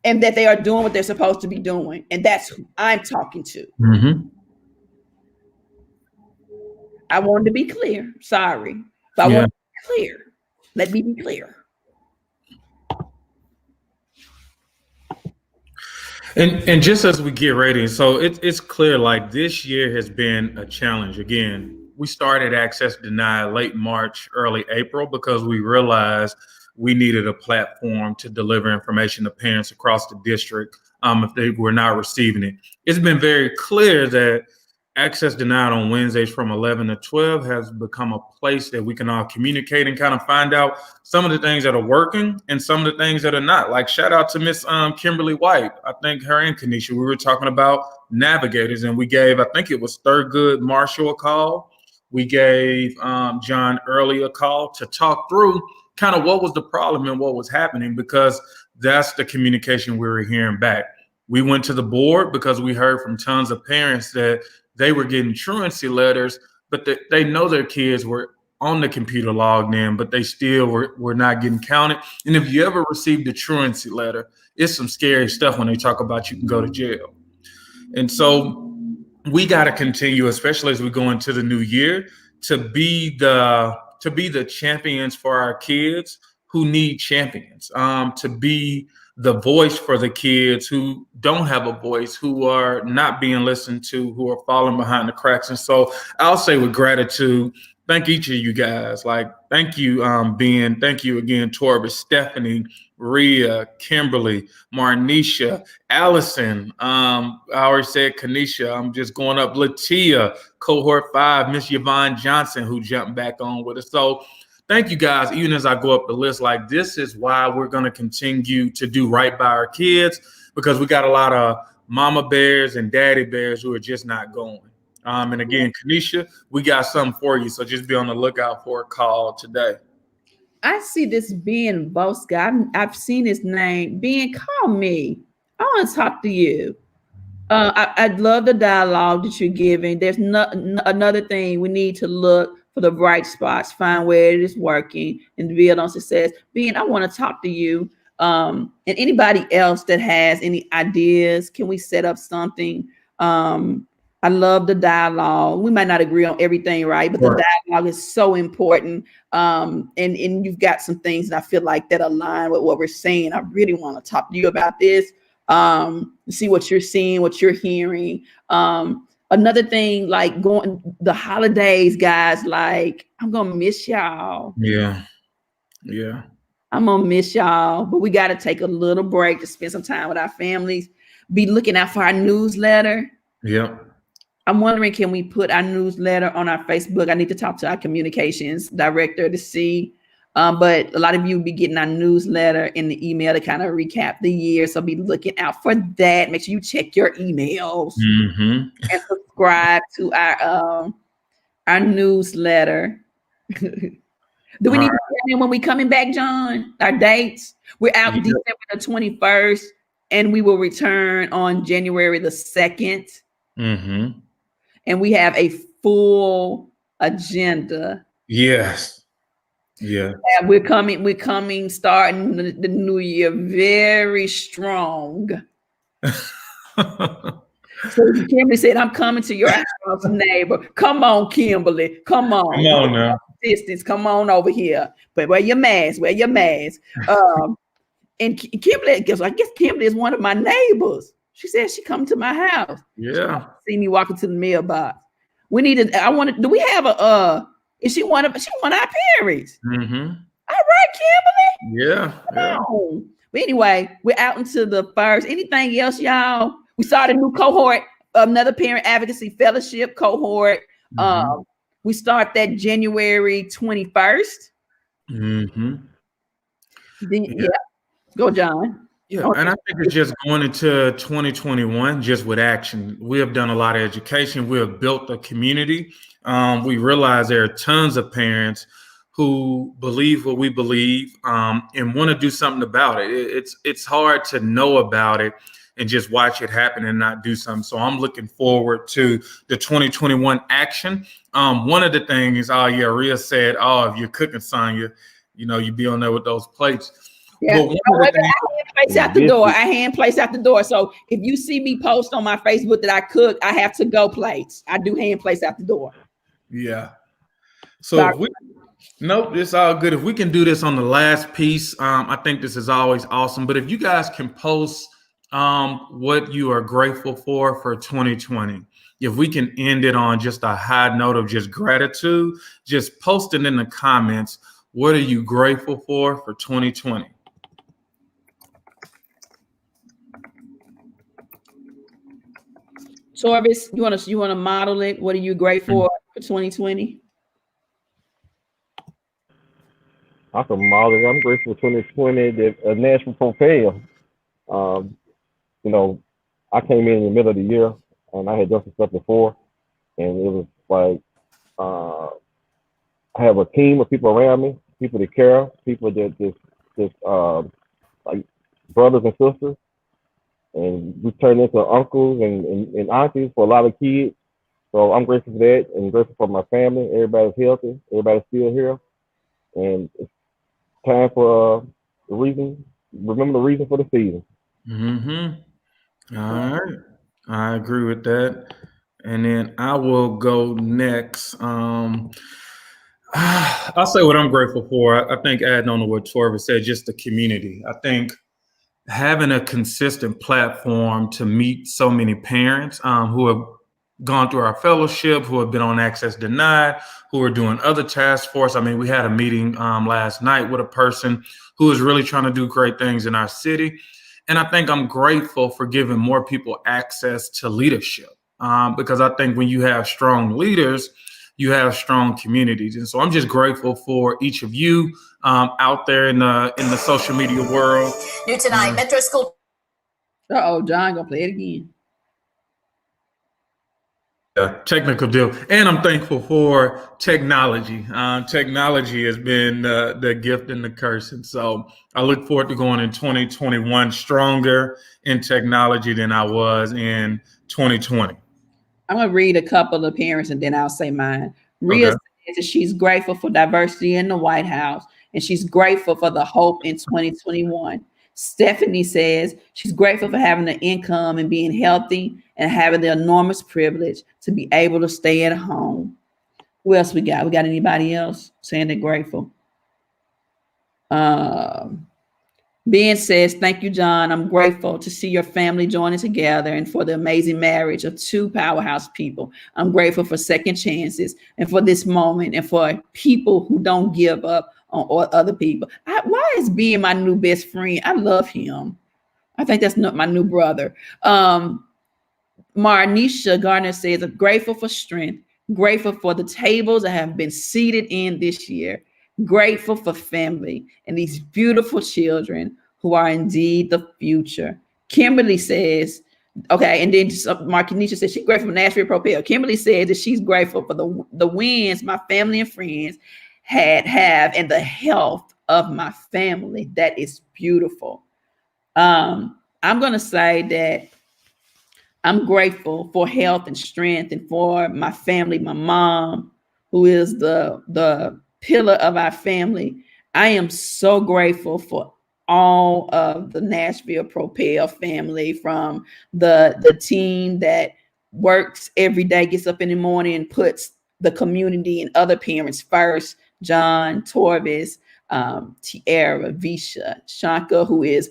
and that they are doing what they're supposed to be doing. And that's who I'm talking to. Mm-hmm. I wanted to be clear. Sorry. But I want to be clear. Let me be clear. And just as we get ready, so it's clear, like, this year has been a challenge. Again, we started access denied late March, early April, because we realized we needed a platform to deliver information to parents across the district if they were not receiving it. It's been very clear that access denied on Wednesdays from 11 to 12 has become a place that we can all communicate and kind of find out some of the things that are working and some of the things that are not. Like, shout out to Miss Kimberly White. I think her and Kanisha, we were talking about navigators, and we gave, I think it was Thurgood Marshall a call. We gave John Early a call to talk through kind of what was the problem and what was happening, because that's the communication we were hearing back. We went to the board because we heard from tons of parents that they were getting truancy letters, but they know their kids were on the computer logged in, but they still were not getting counted. And if you ever received a truancy letter, it's some scary stuff when they talk about you can go to jail. And so we got to continue, especially as we go into the new year, to be the champions for our kids who need champions, to be the voice for the kids who don't have a voice, who are not being listened to, who are falling behind the cracks. And so I'll say with gratitude, thank each of you guys. Like, thank you, Ben. Thank you again, Torvis, Stephanie, Rhea, Kimberly, Marnisha, Allison. I already said Kanisha. I'm just going up. Latia, cohort 5, Miss Yvonne Johnson, who jumped back on with us. So thank you guys. Even as I go up the list, like, this is why we're going to continue to do right by our kids, because we got a lot of mama bears and daddy bears who are just not going. And again, Kanisha, we got something for you. So just be on the lookout for a call today. I see this Ben Boska. I've seen his name. Ben, call me. I want to talk to you. I'd love the dialogue that you're giving. There's another thing. We need to look for the bright spots, find where it is working, and build on success. Ben, I want to talk to you. And anybody else that has any ideas, can we set up something? I love the dialogue. We might not agree on everything, right? But the dialogue is so important. And you've got some things that I feel like that align with what we're saying. I really want to talk to you about this. See what you're seeing, what you're hearing. Another thing, like going the holidays, guys, like, I'm gonna miss y'all. Yeah. I'm gonna miss y'all, but we got to take a little break to spend some time with our families. Be looking out for our newsletter. Yeah. I'm wondering, can we put our newsletter on our Facebook? I need to talk to our communications director to see. But a lot of you will be getting our newsletter in the email to kind of recap the year. So be looking out for that. Make sure you check your emails and subscribe to our newsletter. Do we need to tell them when we coming back, John? Our dates? We're out December the 21st, and we will return on January the 2nd. And we have a full agenda. Yes. Yeah. And we're coming, starting the new year very strong. So Kimberly said, I'm coming to your house, neighbor. Come on, Kimberly. Come on. Come on now. Distance. Come on over here. But wear your mask. And Kimberly, I guess Kimberly is one of my neighbors. She said she come to my house. Yeah. See me walking to the mailbox. We need to, do we have is she one of our parents? All right, Kimberly. Yeah. But anyway, we're out into the first. Anything else, y'all? We started a new cohort, another parent advocacy fellowship cohort. We start that January 21st. Yeah. Go, John. Yeah, and I think it's just going into 2021 just with action. We have done a lot of education. We have built a community. We realize there are tons of parents who believe what we believe and want to do something about it. It's hard to know about it and just watch it happen and not do something. So I'm looking forward to the 2021 action. One of the things, oh yeah, Rhea said, oh, if you're cooking, Sonya, you be on there with those plates. Yeah. But one of the things, I hand plates out the door. I hand plates out the door. So if you see me post on my Facebook that I cook, I have to go plates. I do hand plates out the door. yeah. So if we, nope, it's all good. If we can do this on the last piece, I think this is always awesome. But if you guys can post what you are grateful for 2020, if we can end it on just a high note of just gratitude, just post it in the comments. What are you grateful for 2020? Torvis, you want to model it? What are you grateful for 2020? I can model it. I'm grateful for 2020 that Nashville propel. I came in the middle of the year and I had done some stuff before, and it was like I have a team of people around me, people that care, people that just like brothers and sisters, and we turned into uncles and aunties for a lot of kids. So I'm grateful for that and grateful for my family. Everybody's healthy. Everybody's still here. And it's time for remember the reason for the season. Mm-hmm. All right. I agree with that. And then I will go next. I'll say what I'm grateful for. I think adding on to what Torvis said, just the community. I think having a consistent platform to meet so many parents who have gone through our fellowship, who have been on Access Denied, who are doing other task force. I mean, we had a meeting last night with a person who is really trying to do great things in our city. And I think I'm grateful for giving more people access to leadership because I think when you have strong leaders, you have strong communities. And so I'm just grateful for each of you out there in the social media world. New tonight, Metro School. Uh-oh, John gonna play it again. Technical deal. And I'm thankful for technology. Technology has been the gift and the curse. And so I look forward to going in 2021 stronger in technology than I was in 2020. I'm going to read a couple of parents and then I'll say mine. Rhea says that she's grateful for diversity in the White House and she's grateful for the hope in 2021. Stephanie says she's grateful for having the income and being healthy and having the enormous privilege to be able to stay at home. Who else we got? We got anybody else saying they're grateful? Ben says, thank you, John. I'm grateful to see your family joining together and for the amazing marriage of two powerhouse people. I'm grateful for second chances and for this moment and for people who don't give up on other people. Why is Ben my new best friend? I love him. I think that's not my new brother. Marnisha Garner says, I'm grateful for strength, grateful for the tables I have been seated in this year, grateful for family and these beautiful children who are indeed the future. Kimberly says, okay, and then Marnisha says she's grateful for Nashville Propel. Kimberly says that she's grateful for the wins my family and friends have and the health of my family. That is beautiful. I'm going to say that I'm grateful for health and strength and for my family, my mom, who is the pillar of our family. I am so grateful for all of the Nashville Propel family, from the team that works every day, gets up in the morning and puts the community and other parents first. John, Torvis, Tiara, Visha, Shanka, who is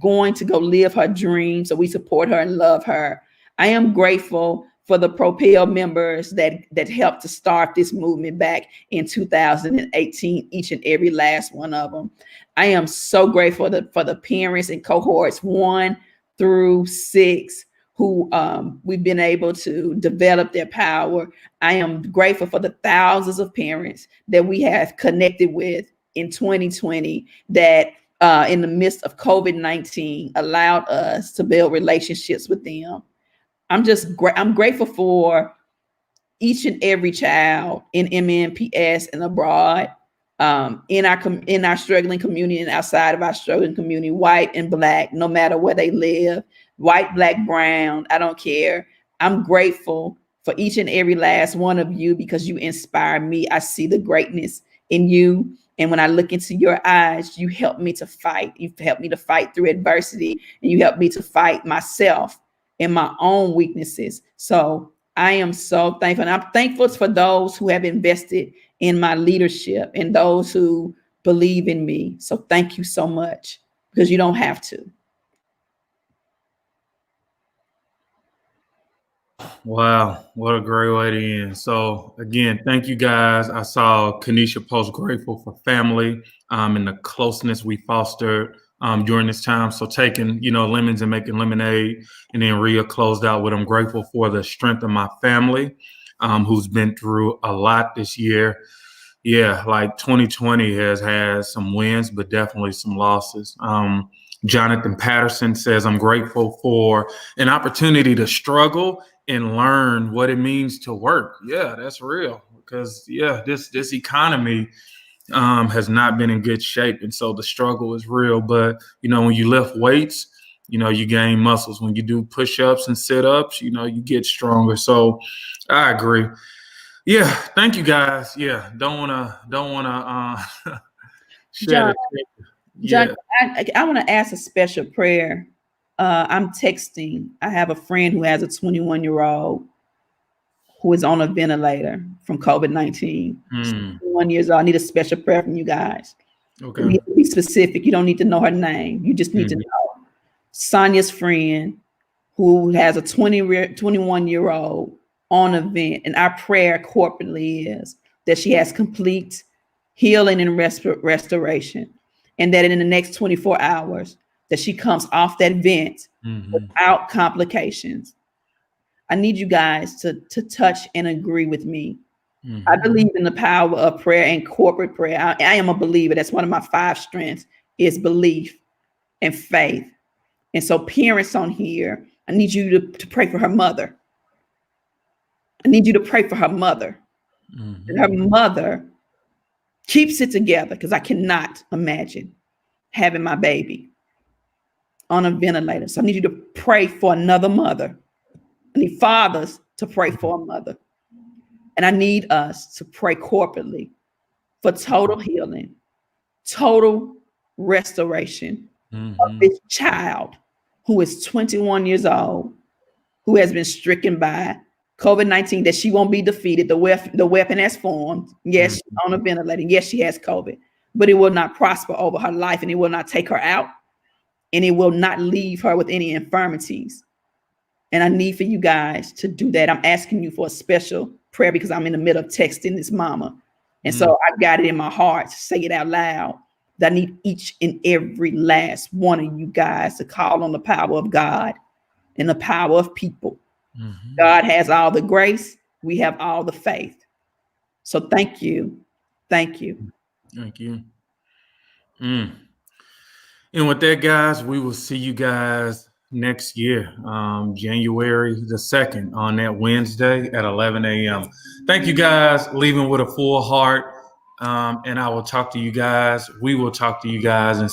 going to go live her dream. So we support her and love her. I am grateful for the Propel members that helped to start this movement back in 2018, each and every last one of them. I am so grateful for the parents in cohorts 1 through 6 who we've been able to develop their power. I am grateful for the thousands of parents that we have connected with in 2020 that in the midst of COVID-19 allowed us to build relationships with them. I'm grateful for each and every child in MNPS and abroad, in our struggling community and outside of our struggling community, white and black, no matter where they live, white, black, brown, I don't care. I'm grateful for each and every last one of you because you inspire me. I see the greatness in you. And when I look into your eyes, you help me to fight. You've helped me to fight through adversity, and you help me to fight myself and my own weaknesses. So I am so thankful. And I'm thankful for those who have invested in my leadership and those who believe in me. So thank you so much, because you don't have to. Wow, what a great way to end. So again, thank you guys. I saw Kanisha post grateful for family and the closeness we fostered during this time. So taking, lemons and making lemonade, and then Rhea closed out with I'm grateful for the strength of my family, who's been through a lot this year. Yeah, like 2020 has had some wins, but definitely some losses. Jonathan Patterson says, I'm grateful for an opportunity to struggle and learn what it means to work. Yeah, that's real, because this economy has not been in good shape. And so the struggle is real. But, when you lift weights, you gain muscles. When you do push-ups and sit-ups, you get stronger. So I agree. Yeah, thank you guys. Yeah, don't wanna share it. John, I want to ask a special prayer. I'm texting. I have a friend who has a 21-year-old who is on a ventilator from COVID-19. 21 years old. I need a special prayer from you guys. Okay. You need to be specific. You don't need to know her name. You just need to know. Sonia's friend who has a 21-year-old on a vent, and our prayer corporately is that she has complete healing and restoration, and that in the next 24 hours that she comes off that vent without complications. I need you guys to touch and agree with me. I believe in the power of prayer and corporate prayer. I am a believer. That's one of my 5 strengths, is belief and faith. And so parents on here, I need you to pray for her mother. I need you to pray for her mother. And her mother keeps it together, because I cannot imagine having my baby on a ventilator. So I need you to pray for another mother. I need fathers to pray for a mother. And I need us to pray corporately for total healing, total restoration of this child who is 21 years old, who has been stricken by COVID-19, that she won't be defeated. The weapon has formed. Yes, she's on a ventilator. Yes, she has COVID, but it will not prosper over her life, and it will not take her out, and it will not leave her with any infirmities. And I need for you guys to do that. I'm asking you for a special prayer, because I'm in the middle of texting this mama. And so I got it in my heart to say it out loud, that I need each and every last one of you guys to call on the power of God and the power of people. God has all the grace. We have all the faith. So thank you. Thank you. Thank you. And with that, guys, we will see you guys next year, January the 2nd, on that Wednesday at 11 a.m. Thank you, guys. Leaving with a full heart. And I will talk to you guys. We will talk to you guys.